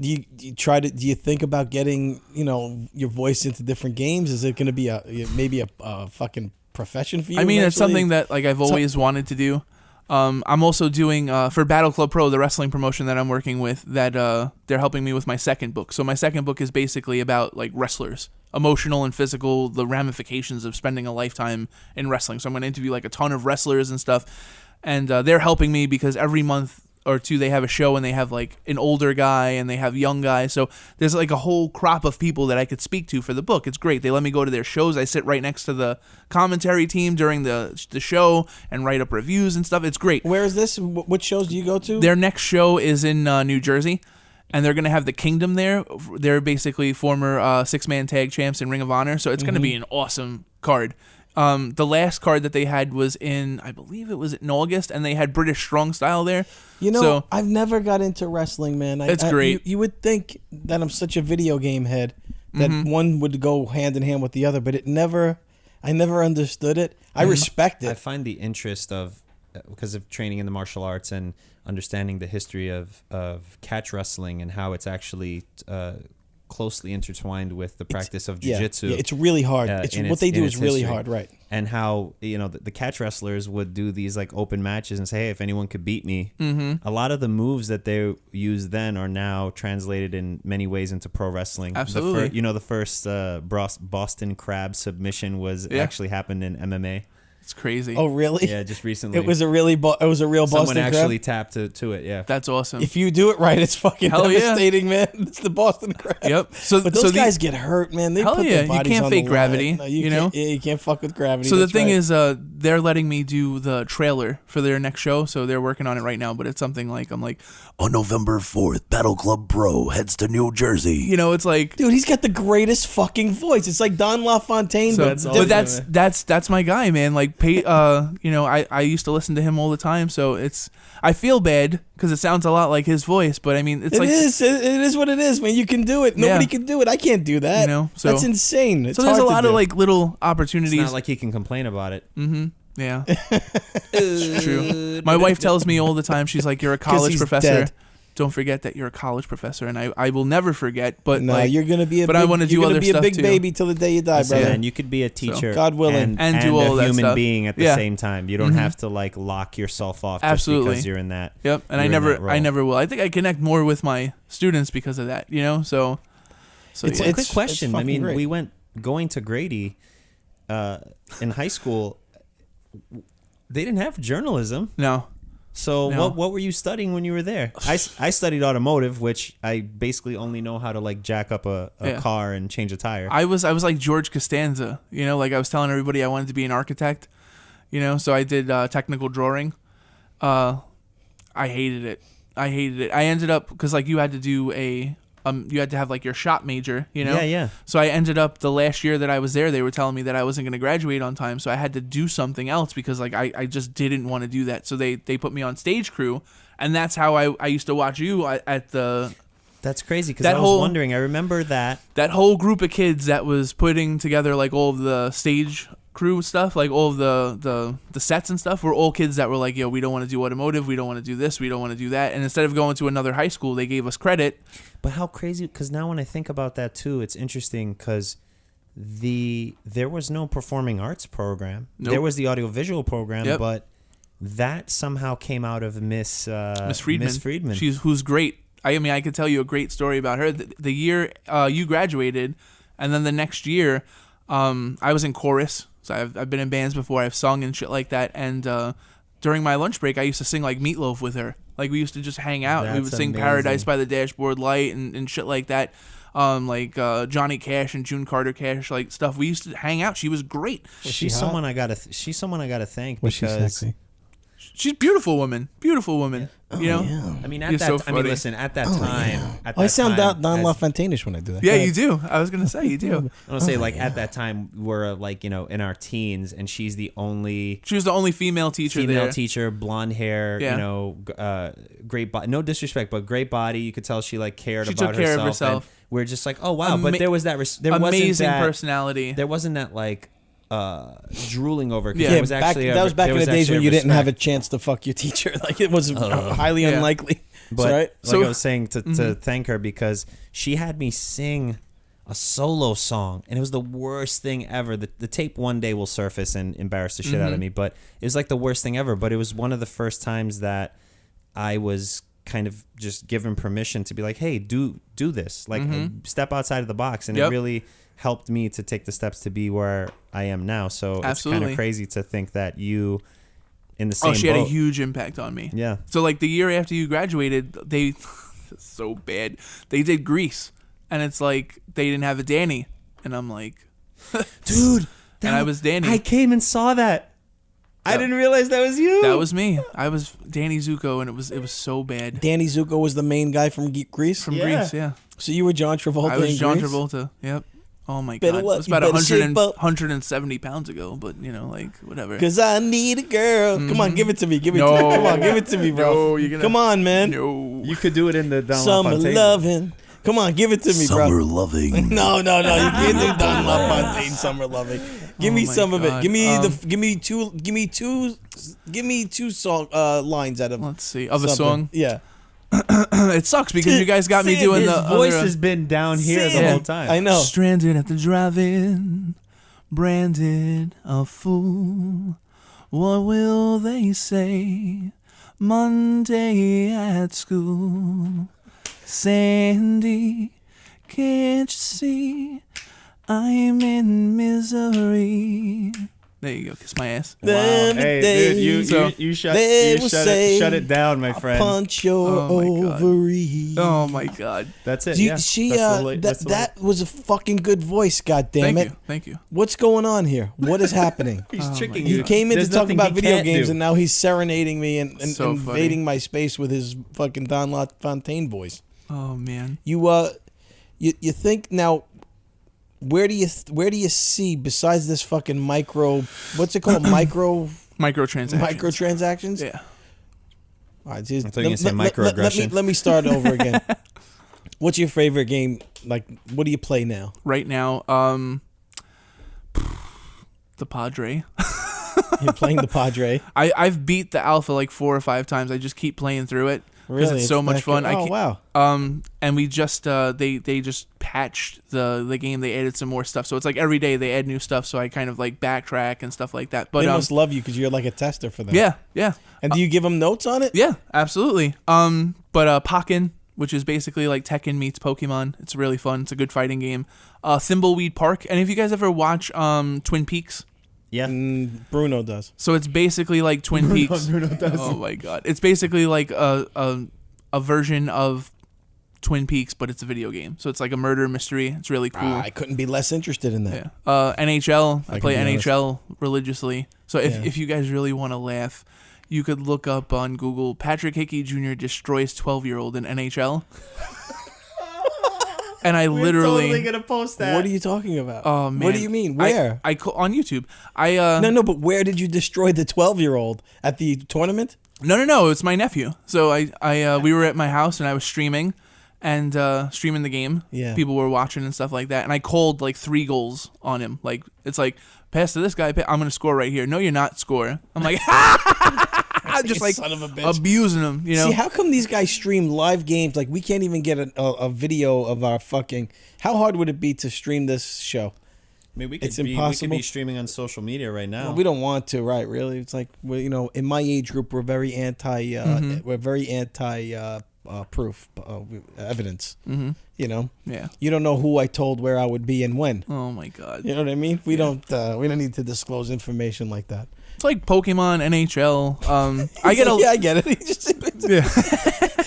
Do you think about getting, you know, your voice into different games? Is it going to be maybe a fucking profession for you? I mean, it's eventually? something that like I've always wanted to do. I'm also doing for Battle Club Pro, the wrestling promotion that I'm working with, that they're helping me with my second book. So my second book is basically about like wrestlers, emotional and physical, the ramifications of spending a lifetime in wrestling. So I'm going to interview like a ton of wrestlers and stuff, and they're helping me because every month or two they have a show and they have like an older guy and they have young guys. So there's like a whole crop of people that I could speak to for the book. It's great. They let me go to their shows. I sit right next to the commentary team during the show and write up reviews and stuff. It's great. Where is this? What shows do you go to? Their next show is in New Jersey, and they're going to have the Kingdom there. They're basically former 6-man tag champs in Ring of Honor, so it's going to be an awesome card. The last card that they had was I believe it was in August, and they had British Strong Style there. You know, so, I've never got into wrestling, man. It's great. You would think that I'm such a video game head that one would go hand in hand with the other, but I never understood it. I respect it. I find the interest of because of training in the martial arts and understanding the history of catch wrestling and how it's actually closely intertwined with the practice of jiu-jitsu. Yeah, it's really hard. What they do is really hard, right? And how, you know, the catch wrestlers would do these like open matches and say, hey, if anyone could beat me. A lot of the moves that they use then are now translated in many ways into pro wrestling. Absolutely. The first Boston Crab submission was actually happened in MMA. It's crazy. Oh, really? Yeah, just recently. It was a real Boston Someone Crab? actually tapped to it, yeah. That's awesome. If you do it right, it's fucking Hell yeah. devastating, man. It's the Boston Crab. Yep. But those guys get hurt, man. They Hell put yeah. their bodies You can't on fake the gravity, line. No, you know? can't, yeah, you can't fuck with gravity. So the That's thing right. is, they're letting me do the trailer for their next show, so they're working on it right now. But it's something like I'm like, On November 4th, Battle Club Pro heads to New Jersey. you know, it's like, dude, he's got the greatest fucking voice. It's like Don LaFontaine, so, but but that's my guy, man. Like, you know, I used to listen to him all the time, so I feel bad because it sounds a lot like his voice, but I mean, it is what it is, man. You can do it. Nobody can do it. I can't do that. You know, so that's insane. It's so there's a hard to lot do. of like little opportunities. It's not like he can complain about it. Yeah, it's true. My wife tells me all the time. She's like, "You're a college he's professor. dead. Don't forget that you're a college professor." And I will never forget. But No, like, you're gonna be a. but big, I want to do you're gonna other be stuff a big too. baby till the day you die, brother. And you could be a teacher, God willing. And do all a that human stuff. being at the Yeah. same time. You don't have to like lock yourself off just Absolutely. because you're in that. Yep. And I you're in that never role. will. I think I connect more with my students because of that. You know, so It's- yeah. Well, quick question. I fucking mean, great. going to Grady in high school. They didn't have journalism. no. So No. what were you studying when you were there? I studied automotive, which I basically only know how to like jack up a car and change a tire. I was like George Costanza, like I was telling everybody I wanted to be an architect, so I did technical drawing. I hated it. I ended up, because like you had to do you had to have like your shop major, Yeah. So I ended up, the last year that I was there, they were telling me that I wasn't going to graduate on time, so I had to do something else because like I just didn't want to do that. So they put me on stage crew, and that's how I used to watch you at the... That's crazy, because I was wondering. I remember that whole group of kids that was putting together like all of the stage crew stuff, like all of the sets and stuff, were all kids that were like, yo, we don't want to do automotive, we don't want to do this, we don't want to do that. And instead of going to another high school, they gave us credit. But how crazy, because now when I think about that too, it's interesting because there was no performing arts program. Nope. There was the audiovisual program, Yep. but that somehow came out of Miss Friedman. Miss Friedman. Who's great. I mean, I could tell you a great story about her. The year you graduated, and then the next year, I was in chorus. So I've been in bands before. I've sung and shit like that. And during my lunch break, I used to sing like Meatloaf with her. Like we used to just hang out. We would sing amazing. Paradise by the Dashboard Light and shit like that. Like Johnny Cash and June Carter Cash, like stuff. We used to hang out. She was great. She's someone I gotta thank Was she because sexy? She's a beautiful woman. Beautiful woman. Yeah. I mean, You're so funny. listen, at that time, at that I sound time, Don as- LaFontaine-ish when I do that. Yeah, Go you ahead. do. I was gonna say you do. I want to say, like, at that time, we're like, in our teens, and she's the only She was the only female teacher female there. teacher, blonde hair, Yeah. great body. No disrespect, but great body. You could tell she like cared She about took care of herself. herself. And we're just like, oh wow, but there was that. There amazing wasn't that, personality. There wasn't that like drooling over. 'Cause Yeah, there was back, actually that was back in the days when you didn't have a respect. chance to fuck your teacher. Like it was highly Yeah. unlikely. But right? like I was saying, to thank her because she had me sing a solo song, and it was the worst thing ever. The tape one day will surface and embarrass the shit out of me, but it was like the worst thing ever. But it was one of the first times that I was kind of just given permission to be like, hey, do this, like step outside of the box, and it really helped me to take the steps to be where I am now. So it's kind of crazy to think that you in the same she had a boat. huge impact on me. Yeah. So like the year after you graduated, they so bad. They did Grease, and it's like they didn't have a Danny, and I'm like, Dude, and I was Danny. I came and saw that. I didn't realize that was you. That was me. I was Danny Zuko, and it was so bad. Danny Zuko was the main guy from Grease. From Grease, yeah. So you were John Travolta. I was in John Grease? Travolta. Yep. Oh my Better god, what? it was You about better shape up. 170 pounds ago, but like whatever. Cause I need a girl. Come on, give it to me. Give it to No. me. Come on, give it to me, bro. No, you're gonna- Come on, man. No. You could do it in the Don Summer LaFontaine. loving. Come on, give it to me, bro. Summer loving. No, you can't do Don LaFontaine summer loving. Give me my some of it. God. Give me two song lines out of. Let's see. Of a something. song. Yeah, It sucks because you guys got me doing His the voice other, has been down here the Sing it. whole time. I know. Stranded at the drive-in, branded a fool. What will they say Monday at school? Sandy, can't you see I'm in misery? There you go, kiss my ass. Then Hey, the dude, day you shut they will say, shut it down, my friend. punch your Oh my God. ovary. Oh my god. That's it. You- Yeah. she That's the that was a fucking good voice. God damn it! Thank you. What's going on here? What is happening? He's tricking He you. came in There's to talk nothing about he video can't games, do. and now he's serenading me and So invading my space with his fucking Don LaFontaine voice. Oh man. You think now? Where do you see besides this fucking what's it called, Microtransactions. microtransactions? Yeah. All right, dude, I thought you were gonna say microaggression. let me start over again. What's your favorite game? Like, what do you play now? Right now, the Padre. You're playing the Padre. I've beat the alpha like 4 or 5 times. I just keep playing through it because Really? it's so much that fun. good? Oh, wow. And we just they just patched the game. They added some more stuff, so it's like every day they add new stuff. So I kind of like backtrack and stuff like that. But They must love you because you're like a tester for them. yeah. And do you give them notes on it? Yeah, absolutely. But Pokken, which is basically like Tekken meets Pokemon. It's really fun. It's a good fighting game. Thimbleweed Park. Any of you guys ever watch Twin Peaks? Yeah. Bruno does. So it's basically like Twin Peaks. Bruno does. Oh my god! It's basically like a version of Twin Peaks, but it's a video game. So it's like a murder mystery. It's really cool. I couldn't be less interested in that. Yeah. NHL. I play can be honest. NHL religiously. So if you guys really want to laugh, you could look up on Google Patrick Hickey Jr. destroys 12-year-old in NHL. And I literally totally gonna post that. What are you talking about? Oh man. What do you mean? Where? I on YouTube. No, but where did you destroy the 12-year-old at the tournament? No. It's my nephew. So we were at my house and I was streaming. And streaming the game. Yeah. People were watching and stuff like that. And I called like 3 goals on him. Like, it's like, pass to this guy. I'm going to score right here. No, you're not, score. I'm like, I'm just like son of a bitch. abusing him, you know? See, how come these guys stream live games? Like, we can't even get a video of our fucking... How hard would it be to stream this show? I mean, It's impossible. We could be streaming on social media right now. Well, we don't want to, right? Really? It's like, in my age group, we're very anti... We're very anti... proof, evidence. Mm-hmm. Yeah. You don't know who I told where I would be and when. Oh my god. You know what I mean? We don't need to disclose information like that. It's like Pokemon, NHL. I get I get it. He just,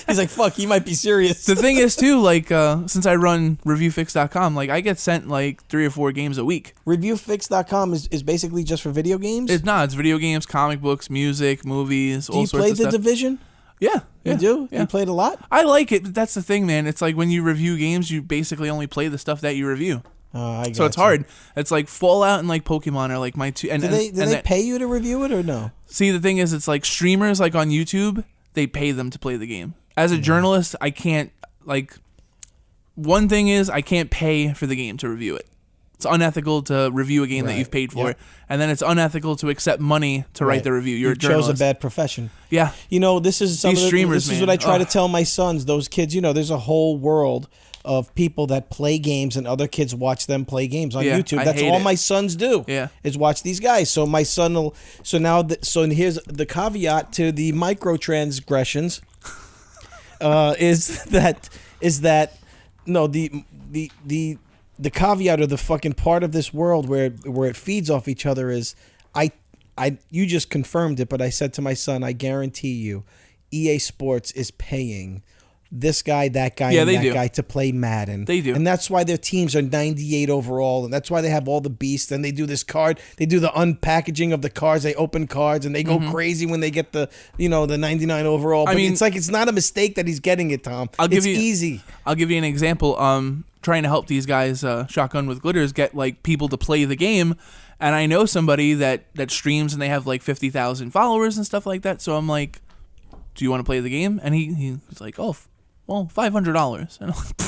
he's like, fuck, he might be serious. The thing is too, like since I run reviewfix.com, like I get sent like 3 or 4 games a week. Reviewfix.com is basically just for video games? It's video games, comic books, music, movies, all sorts of stuff. Do you play The Division? Yeah. You do? Yeah. You played a lot? I like it, but that's the thing, man. It's like when you review games, you basically only play the stuff that you review. So it's hard. It's like Fallout and like Pokemon are like my two. And do they pay you to review it or no? See, the thing is, it's like streamers like on YouTube, they pay them to play the game. As a journalist, I can't, like, one thing is I can't pay for the game to review it. It's unethical to review a game that you've paid for. Yep. And then it's unethical to accept money to write the review. You're a You journalist. chose a bad profession. Yeah. This is These streamers, this is man. what I try to tell my sons, those kids, there's a whole world of people that play games and other kids watch them play games on YouTube. I That's hate all it. my sons do. Yeah. Is watch these guys. So my son will so here's the caveat to the microtransgressions the caveat or the fucking part of this world where it feeds off each other is you just confirmed it, but I said to my son, I guarantee you, EA Sports is paying this guy, that guy, and that guy to play Madden. They do. And that's why their teams are 98 overall, and that's why they have all the beasts, and they do this card, they do the unpackaging of the cards, they open cards, and they go crazy when they get the 99 overall. But it's like, it's not a mistake that he's getting it, Tom. It's easy. I'll give you an example. Trying to help these guys, Shotgun with Glitters, get like people to play the game. And I know somebody that streams and they have like 50,000 followers and stuff like that. So I'm like, do you want to play the game? And he's like, oh, well, $500. And I'm like,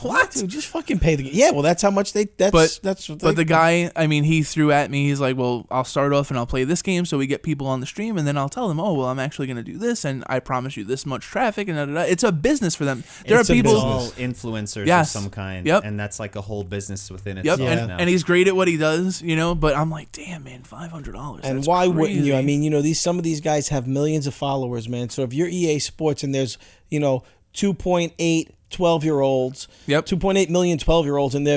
what? Dude, just fucking pay the game. Yeah, well, that's how much they. But the guy, he threw at me. He's like, well, I'll start off and I'll play this game so we get people on the stream, and then I'll tell them, oh, well, I'm actually going to do this, and I promise you this much traffic, and da-da-da. It's a business for them. There are people, all influencers of some kind, and that's like a whole business within itself. And he's great at what he does, But I'm like, damn, man, $500. And why wouldn't you? Some of these guys have millions of followers, man. So if you're EA Sports and there's 2.8 12-year-olds, 2.8 million 12-year-olds, and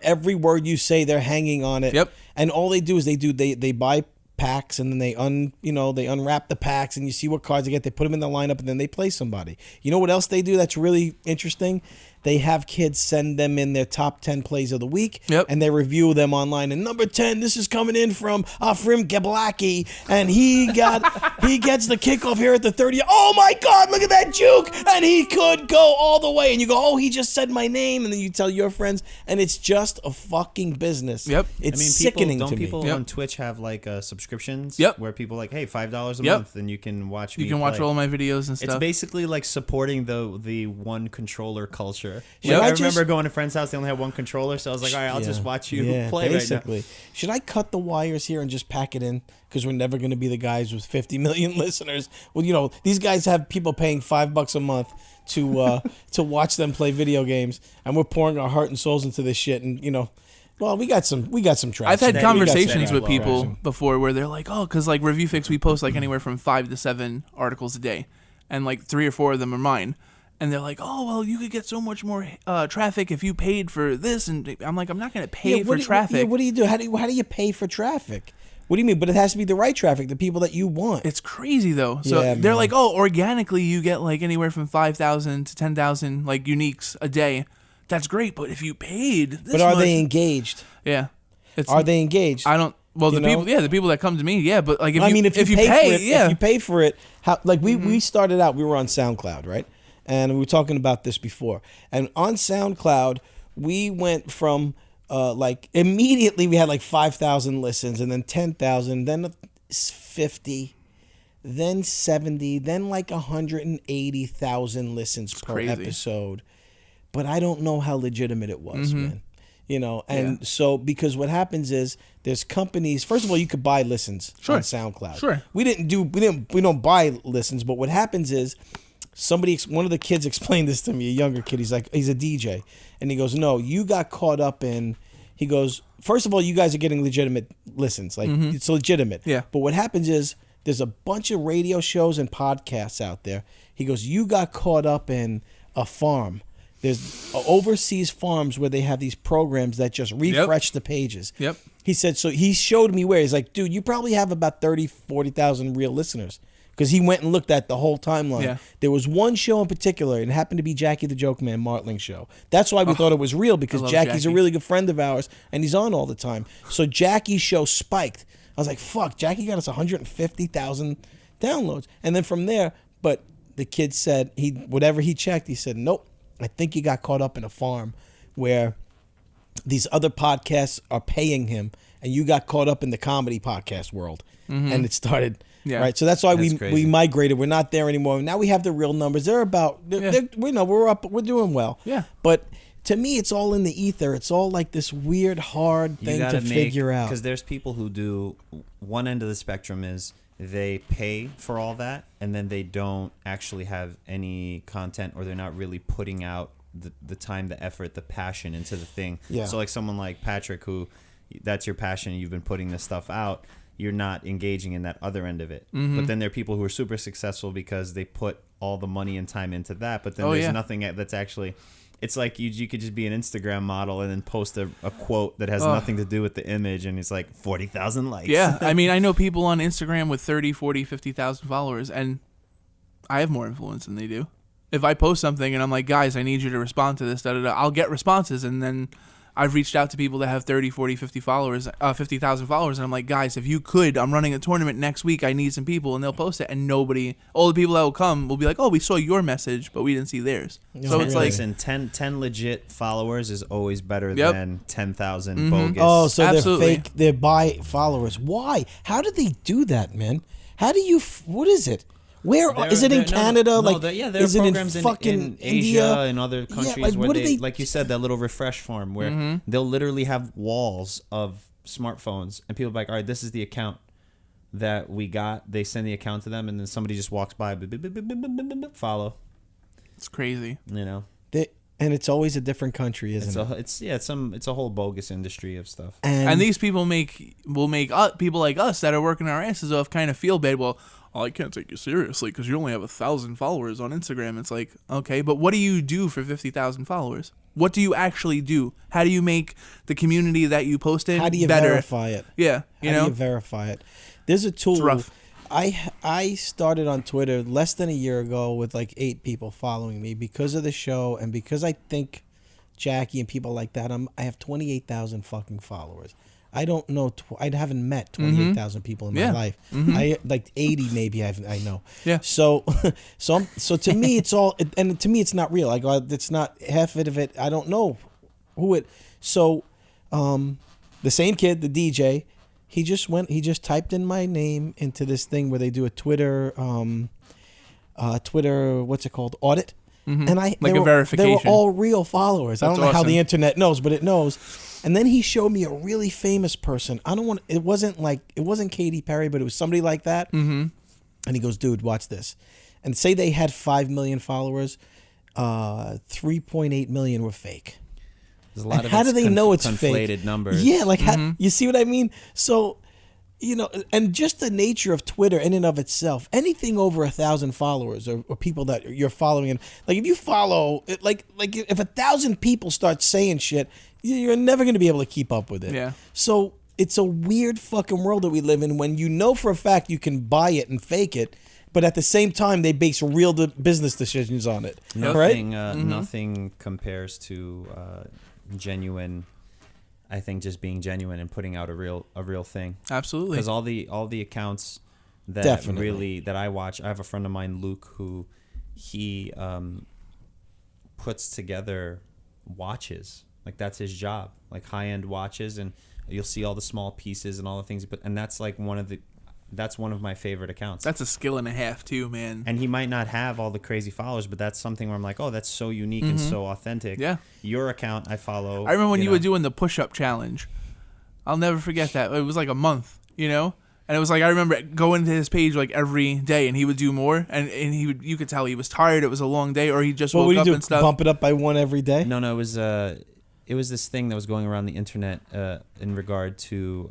every word you say, they're hanging on it. And all they do is they buy packs, and then they unwrap the packs, and you see what cards they get. They put them in the lineup, and then they play somebody. You know what else they do that's really interesting? They have kids send them in their top 10 plays of the week, and they review them online. And number 10, this is coming in from Afrim Geblaki, and he gets the kickoff here at the 30. Oh my God, look at that juke! And he could go all the way. And you go, oh, he just said my name, and then you tell your friends, and it's just a fucking business. It's sickening to me. Don't people on Twitch have like subscriptions? Where people like, hey, $5 a month, and you can watch me. You can watch all my videos and stuff. It's basically like supporting the one controller culture. I remember going to a friend's house, they only had one controller, so I was like, all right, I'll just watch you play basically. Right now. Should I cut the wires here and just pack it in? Because we're never going to be the guys with 50 million listeners. Well, these guys have people paying $5 a month to watch them play video games, and we're pouring our heart and souls into this shit, and well, we got some traction. I've had conversations with people before where they're like, oh, because like Review Fix, we post like anywhere from 5 to 7 articles a day, and like 3 or 4 of them are mine. And they're like, oh, well, you could get so much more traffic if you paid for this. And I'm like, I'm not going to pay for traffic. What do you do? How do you pay for traffic? What do you mean? But it has to be the right traffic, the people that you want. It's crazy, though. So they're like, oh, organically, you get like anywhere from 5,000 to 10,000 like uniques a day. That's great. But if you paid this But are much, they engaged? Yeah. Are they engaged? I don't. Well, the people that come to me, yeah. But like, if you pay for it, yeah. if you pay for it, how? Like we started out, we were on SoundCloud, right? And we were talking about this before. And on SoundCloud, we went from like immediately we had like 5,000 listens, and then 10,000, then 50, then 70, then like 180,000 listens per episode. But I don't know how legitimate it was, man. You know, and so because what happens is there's companies. First of all, you could buy listens on SoundCloud. Sure. We don't buy listens, but what happens is one of the kids explained this to me, a younger kid. He's like, he's a DJ, and he goes, no, you got caught up in. He goes, first of all, you guys are getting legitimate listens, like it's legitimate. Yeah. But what happens is there's a bunch of radio shows and podcasts out there. He goes, you got caught up in a farm. There's overseas farms where they have these programs that just refresh the pages. Yep. He said, so he showed me where. He's like, dude, you probably have about 30, 40,000 real listeners. Because he went and looked at the whole timeline. Yeah. There was one show in particular, and it happened to be Jackie the Joke Man Martling show. That's why we thought it was real, because Jackie's a really good friend of ours, and he's on all the time. So Jackie's show spiked. I was like, fuck, Jackie got us 150,000 downloads. And then from there, but the kid said, whatever he checked, he said, nope, I think he got caught up in a farm where these other podcasts are paying him, and you got caught up in the comedy podcast world. And it started... Yeah. Right, so that's why we migrated. We're not there anymore. Now we have the real numbers. We're up. We're doing well. Yeah. But to me, it's all in the ether. It's all like this weird, hard thing to figure out. Because there's people who do one end of the spectrum is they pay for all that, and then they don't actually have any content, or they're not really putting out the time, the effort, the passion into the thing. Yeah. So like someone like Patrick, who that's your passion, you've been putting this stuff out. You're not engaging in that other end of it. But then there are people who are super successful because they put all the money and time into that. But then there's nothing that's actually... It's like you could just be an Instagram model and then post a quote that has nothing to do with the image, and it's like 40,000 likes. Yeah, I mean, I know people on Instagram with 30, 40, 50,000 followers, and I have more influence than they do. If I post something and I'm like, guys, I need you to respond to this, I'll get responses, and then... I've reached out to people that have 30, 40, 50,000 followers, and I'm like, guys, if you could, I'm running a tournament next week. I need some people, and they'll post it, and all the people that will come will be like, oh, we saw your message, but we didn't see theirs. So it's like, listen, 10 legit followers is always better than 10,000 bogus. Oh, so Absolutely. they're fake. They're buy followers. Why? How did they do that, man? How do you? What is it? Where is it in Canada? There is are it programs in fucking Asia India and other countries like, where they, like you said, that little refresh farm where they'll literally have walls of smartphones, and people are like, all right, this is the account that we got. They send the account to them, and then somebody just walks by, follow. it's crazy. You know, and it's always a different country, isn't it? It's a whole bogus industry of stuff. And these people will make people like us that are working our asses off kind of feel bad. Well, I can't take you seriously because you only have 1,000 followers on Instagram. It's like, okay, but what do you do for 50,000 followers? What do you actually do? How do you make the community that you post in better? How do you verify it? Yeah, How do you verify it? There's a tool. It's rough. I started on Twitter less than a year ago with like 8 people following me because of the show, and because I think Jackie and people like that. I have 28,000 fucking followers. I don't know. I haven't met 28,000 people in my life. I like 80 maybe. I know. Yeah. So to me it's all, and to me it's not real. Like it's not half of it. I don't know who it. So, the same kid, the DJ, he just typed in my name into this thing where they do a Twitter, what's it called, audit. And a verification. They were all real followers. I don't know how the internet knows, but it knows. And then he showed me a really famous person. It wasn't Katy Perry, but it was somebody like that. And he goes, dude, watch this. And say they had 5 million followers, 3.8 million were fake. There's a lot of how do they know it's conflated fake? Numbers. Yeah, like you see what I mean? So, you know, and just the nature of Twitter in and of itself, anything over 1,000 followers or people that you're following, and like if you follow, like if 1,000 people start saying shit, you're never going to be able to keep up with it. Yeah. So it's a weird fucking world that we live in when you know for a fact you can buy it and fake it, but at the same time they base real business decisions on it. Nothing, right? Nothing compares to genuine. I think just being genuine and putting out a real thing. Absolutely. Because all the accounts that Definitely. that I watch, I have a friend of mine, Luke, who he puts together watches. Like that's his job, like high-end watches, and you'll see all the small pieces and all the things he put, and that's like that's one of my favorite accounts. That's a skill and a half too, man. And he might not have all the crazy followers, but that's something where I'm like, oh, that's so unique and so authentic. Yeah. Your account I follow. I remember when you were doing the push-up challenge. I'll never forget that. It was like a month, you know? And it was like, I remember going to his page like every day, and he would do more, and you could tell he was tired. It was a long day, or he just woke up and stuff. Bump it up by one every day? No, it was this thing that was going around the internet in regard to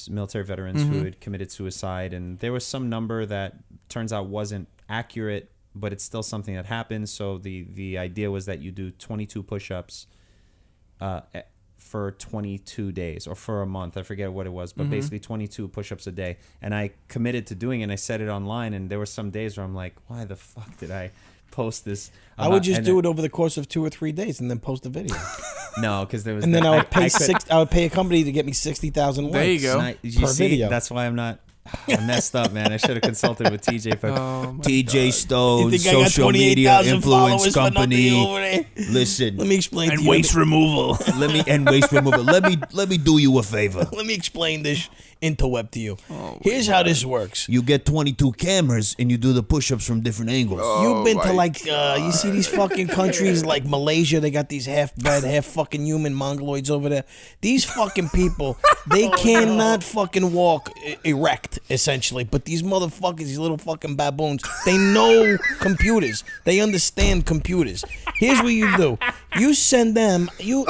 military veterans who had committed suicide, and there was some number that turns out wasn't accurate, but it's still something that happens. So the idea was that you do 22 push-ups for 22 days or for a month. I forget what it was, but basically 22 push-ups a day. And I committed to doing it, and I said it online, and there were some days where I'm like, why the fuck did I post this? I would just do it over the course of 2 or 3 days and then post a video. No, because there was. And then I would pay a company to get me 60,000 likes. There you go. Per video. That's why I'm not. I messed up, man. I should have consulted with TJ. But TJ Stone, You think I got social media 28,000 influence followers for nothing company. over there? Listen, Let me explain to And you. waste removal. waste removal. Let me do you a favor. Let me explain this interweb to you. Here's how this works. You get 22 cameras and you do the push-ups from different angles. You've been to like, you see these fucking countries like Malaysia, they got these half-bred, half-fucking human mongoloids over there. These fucking people, they cannot fucking walk erect, essentially. But these motherfuckers, these little fucking baboons, they know computers. They understand computers. Here's what you do. You send them, you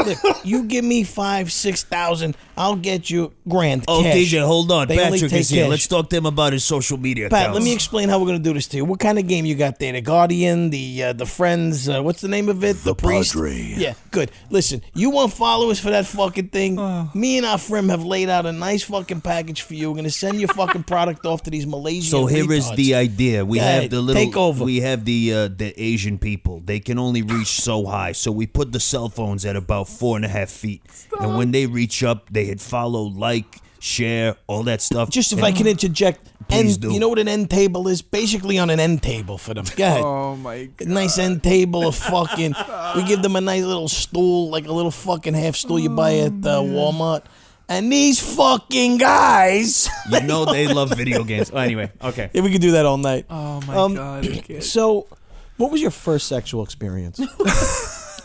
give me 5,000-6,000, I'll get you $1,000 Oh, cash. TJ, hold on. They only Patrick take is here. cash. Let's talk to him about his social media Pat, accounts. let me explain how we're gonna do this to you. What kind of game you got there? The Guardian, the Friends. What's the name of it? The Priest. Padre. Yeah, good. Listen, you want followers for that fucking thing? Me and our friend have laid out a nice fucking package for you. We're gonna send your fucking product off to these Malaysian. So here is retards. the idea. We Go have ahead, the little. take over. We have the Asian people. They can only reach so high. So we put the cell phones at about 4.5 feet. And when they reach up, they hit follow, like, share, all that stuff. Just if I can interject, Please do. you know what an end table is? Basically on an end table for them. Go ahead. Oh my god. Nice end table of fucking. We give them a nice little stool, like a little fucking half stool you buy at Walmart. And these fucking guys. you know they love video games. Well, anyway, okay. Yeah, we could do that all night. Oh my god. I can't. So, what was your first sexual experience?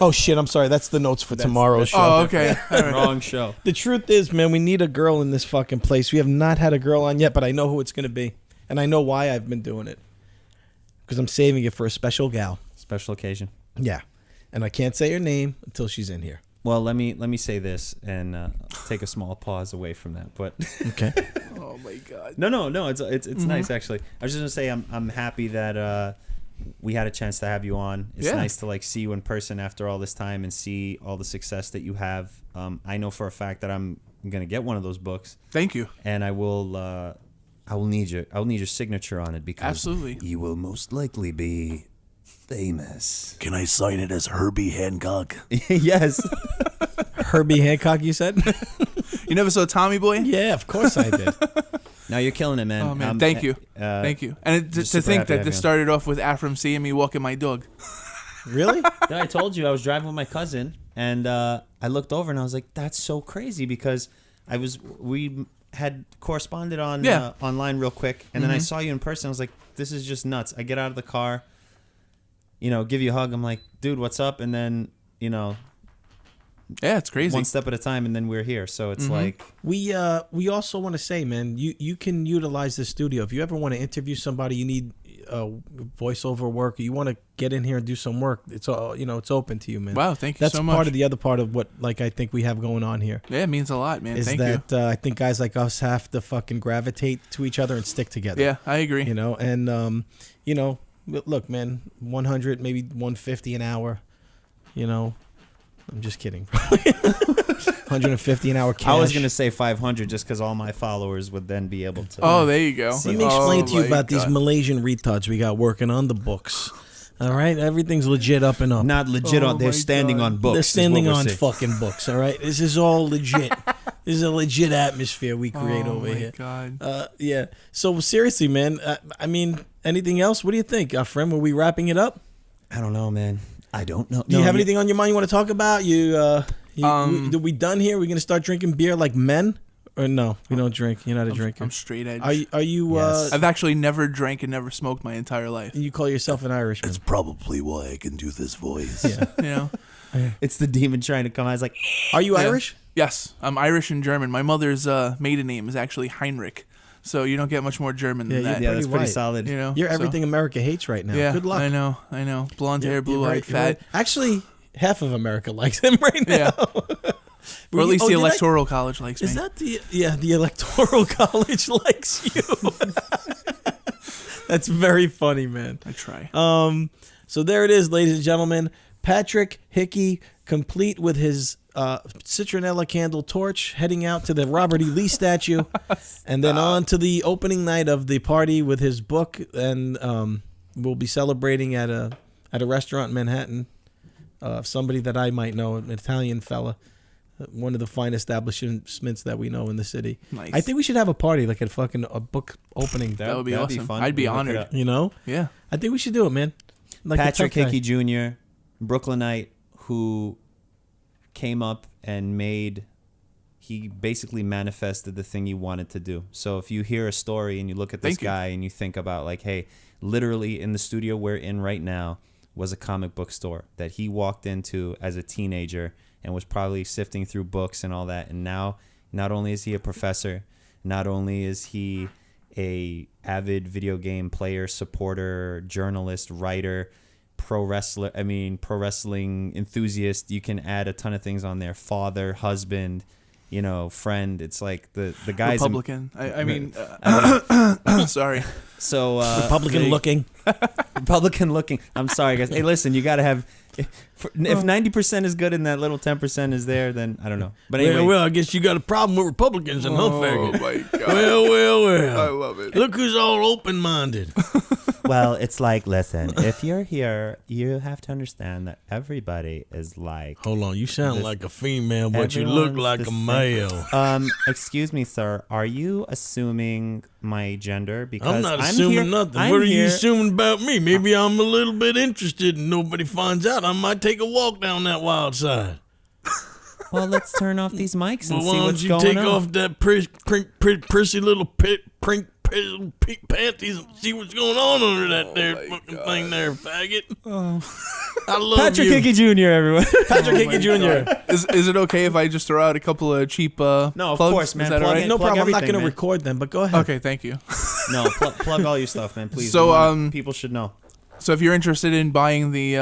Oh shit! I'm sorry. That's the notes for tomorrow's show. Oh, okay. All right. Wrong show. The truth is, man, we need a girl in this fucking place. We have not had a girl on yet, but I know who it's gonna be, and I know why I've been doing it. Because I'm saving it for a special gal. Special occasion. Yeah, and I can't say her name until she's in here. Well, let me say this and take a small pause away from that. But Okay. Oh my god. no, it's nice actually. I was just gonna say I'm happy that we had a chance to have you on. It's nice to like see you in person after all this time and see all the success that you have. I know for a fact that I'm gonna get one of those books. Thank you. And I will need your signature on it because Absolutely. You will most likely be famous. Can I sign it as Herbie Hancock? yes. Herbie Hancock, you said? You never saw Tommy Boy? Yeah, of course I did. Now you're killing it, man. Oh man, thank you, thank you. And to super think happy to that have this you on. started off with Afram seeing me walking my dog. Really? I told you I was driving with my cousin, and I looked over and I was like, "That's so crazy," because we had corresponded on online real quick, and then I saw you in person. I was like, "This is just nuts." I get out of the car, give you a hug. I'm like, "Dude, what's up?" And then Yeah, it's crazy. one step at a time, and then we're here. So it's like We also want to say, man, you can utilize the studio. If you ever want to interview somebody, you need voiceover work, or you want to get in here and do some work, it's all it's open to you, man. Wow, thank you so much. That's part of the other part of what I think we have going on here. Yeah, it means a lot, man. Is Thank you. I think guys like us have to fucking gravitate to each other and stick together. Yeah, I agree. And look, man, 100, maybe 150 an hour. I'm just kidding. 150 an hour cash. I was gonna say 500 just because all my followers would then be able to. Oh, there you go. Let me explain to you about these God. Malaysian retards we got working on the books. All right, everything's legit up and up. Not legit on. They're standing on books. They're standing is what we're on saying. fucking books. All right, this is all legit. This is a legit atmosphere we create over here. God. Yeah. So seriously, man. I mean, anything else? What do you think, friend? Were we wrapping it up? I don't know, man. I don't know. Do you have anything on your mind you want to talk about? Are we done here? We're gonna start drinking beer like men, or no? We don't drink. You're not a drinker. I'm straight edge. Are you? Yes. I've actually never drank and never smoked my entire life. You call yourself an Irishman? It's probably why I can do this voice. Yeah. You know? It's the demon trying to come out. It's like, Are you Yeah. Irish? Yes, I'm Irish and German. My mother's maiden name is actually Heinrich, so you don't get much more German than Yeah, that. yeah, that's pretty white. solid. You know, You're so- everything America hates right now. Yeah, Good luck. I know. Blonde hair, You're blue-eyed, right, you're fat. right. Actually, half of America likes him right now. Yeah. Or at least the did I- electoral college likes me. Is that the electoral college likes you? That's very funny, man. I try. So there it is, ladies and gentlemen. Patrick Hickey, complete with his citronella candle torch, heading out to the Robert E. Lee statue, and then on to the opening night of the party with his book. And we'll be celebrating at a restaurant in Manhattan. Somebody that I might know, an Italian fella. One of the fine establishments that we know in the city. Nice. I think we should have a party, like a book opening. That would be that'd awesome. fun. I'd be We'll look it honored. up. You know? Yeah. I think we should do it, man. Like a Patrick tough guy. Hickey Jr., Brooklynite, who came up and he basically manifested the thing he wanted to do. So if you hear a story and you look at this Thank you. guy and you think about like, hey, literally in the studio we're in right now was a comic book store that he walked into as a teenager and was probably sifting through books and all that. And now not only is he a professor, not only is he a avid video game player, supporter, journalist, writer, pro wrestling enthusiast. You can add a ton of things on there. Father, husband, friend. It's like the guy's Republican. Sorry. So Republican looking. Republican looking. I'm sorry, guys. Hey, listen, you got to have. If 90% is good and that little 10% is there, then I don't know. But anyway, Well, I guess you got a problem with Republicans and Oh faggot. my God. Well. I love it. Look who's all open-minded. well, it's like, listen, if you're here, you have to understand that everybody is like. Hold on, you sound This- like a female, but you look everyone's like the a same. male. Excuse me, sir. Are you assuming my gender? Because I'm not I'm assuming here, nothing. I'm What are you here- assuming about me? Maybe I'm a little bit interested and nobody finds out. I might take a walk down that wild side. Well, let's turn off these mics and Well, why see don't what's you going take on. off that prissy little pink panties and see what's going on under that there fucking thing there, faggot? I love Patrick you. Hickey Jr., everyone. Patrick Hickey Jr. Is it okay if I just throw out a couple of cheap No, of plugs? course, man. Is that Plug all right? in. No Plug problem. I'm not everything, going to man. record them, but go ahead. Okay, thank you. No, plug all your stuff, man. Please. So, We want- people should know. So if you're interested in buying the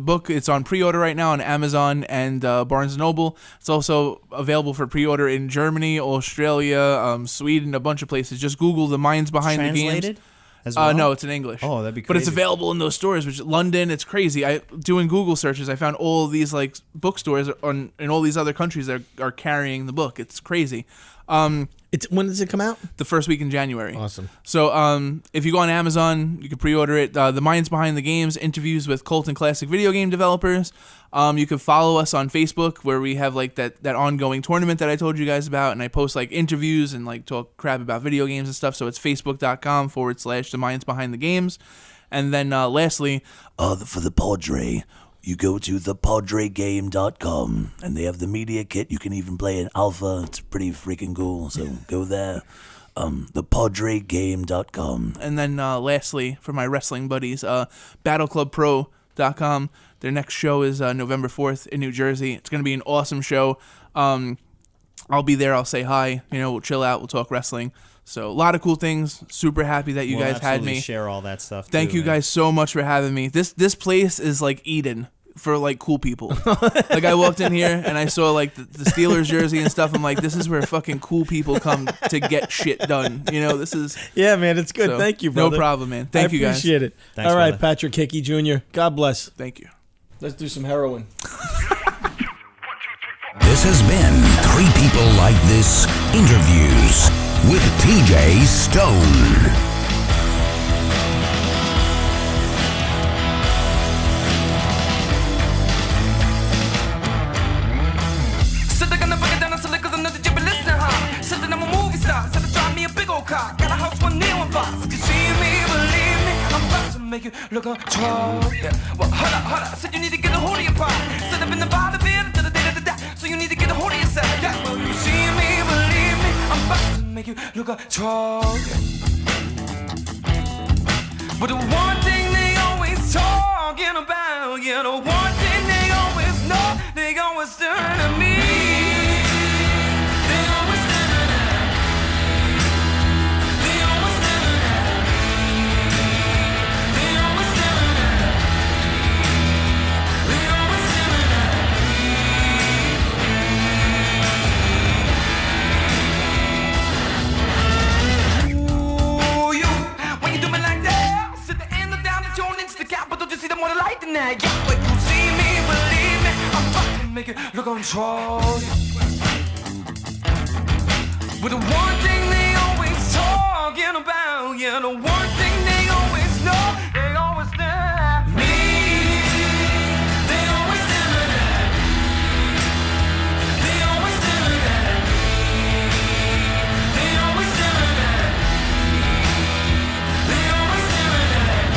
book, it's on pre-order right now on Amazon and Barnes & Noble. It's also available for pre-order in Germany, Australia, Sweden, a bunch of places. Just Google The Minds Behind the Games. Translated as well? No, it's in English. Oh, that'd be But it's crazy. available in those stores, which London, it's crazy. Doing Google searches, I found all these like bookstores in all these other countries that are carrying the book. It's crazy. When does it come out? The first week in January. Awesome. So if you go on Amazon, you can pre-order it. The Minds Behind the Games, interviews with cult and classic video game developers. You can follow us on Facebook where we have like that ongoing tournament that I told you guys about, and I post like interviews and like talk crap about video games and stuff. So it's facebook.com/The Minds Behind the Games. And then lastly, For the Padre, you go to thepadregame.com, and they have the media kit. You can even play an alpha. It's pretty freaking cool, so go there. Thepadregame.com. and then lastly for my wrestling buddies, battleclubpro.com. Their next show is November 4th in New Jersey. It's going to be an awesome show. I'll be there. I'll say hi. We'll chill out. We'll talk wrestling. So a lot of cool things. Super happy that you guys had me. Share all that stuff. Thank you guys so much for having me. This place is like Eden for like cool people. Like I walked in here and I saw like the Steelers jersey and stuff. I'm like, this is where fucking cool people come to get shit done. This is. Yeah, man, it's good. So, thank you, brother. No problem, man. Thank you guys. Appreciate it. Thanks, all right, brother. Patrick Hickey Jr. God bless. Thank you. Let's do some heroin. This has been Three People Like This Interviews with TJ Stone. Said they're gonna bring it down on some liquors and nothing you be listening, huh? Said that I'm a movie star, said to drive me a big old car. Got a house one near one box. If you see me, believe me, I'm about to make you look on tall. Yeah. Well, hold up. Said you need to get a hold of your pride. Said I've been the bottom of it, so you need to get a hold of yourself. Yeah. Well, you see me, believe me, I'm about to make you look on tall. Yeah. But the one thing they always talking about, yeah, the one thing they always know, they always turn to me. They always turn at me. They always turn at me. They always turn at me. They always turn at me. Ooh, you, when you do me like that, sit the end down and tune into the capital, just see the more light than that. Yeah, but you see me, believe me, I'm about to make it look on control. But the one thing they always talking about, yeah, the one thing they always know, they always stand me. They always stand at me. They always stand at me. They always stand at me. They always stand at me.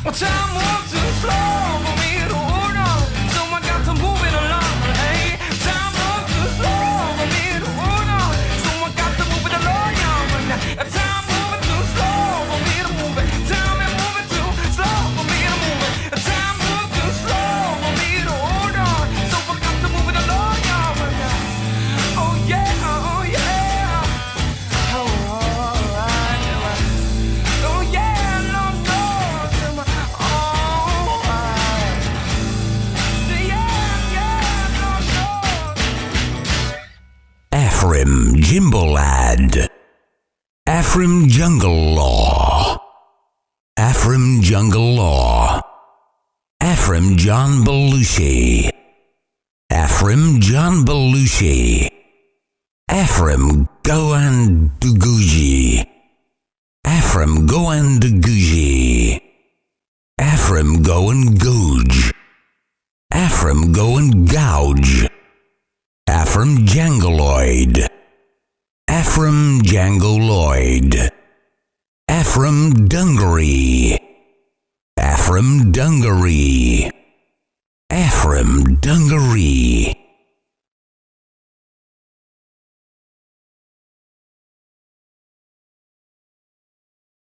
Well, time moves too slow for me to hold on, so I got to move it along. Hey, time moves too slow for me to hold on, so I got to move it along. Time moving too slow for me to move it. Time is moving too slow for me to move it. Time moves too slow for me to hold on, so I got to move it along. Oh yeah, oh yeah. Oh, alright. Oh yeah, no, no. Ephraim Jimbolad. Ephraim Jungle Law. Ephraim Jungle Law. Ephraim John Belushi. Ephraim John Belushi. Ephraim Goan Duguji. Ephraim Goan Duguji. Ephraim Goan Googe. Ephraim Goan Gouge. Ephraim Jangoloid. Ephraim Jangoloid. Ephraim Dungaree. Ephraim Dungaree. Ephraim Dungaree.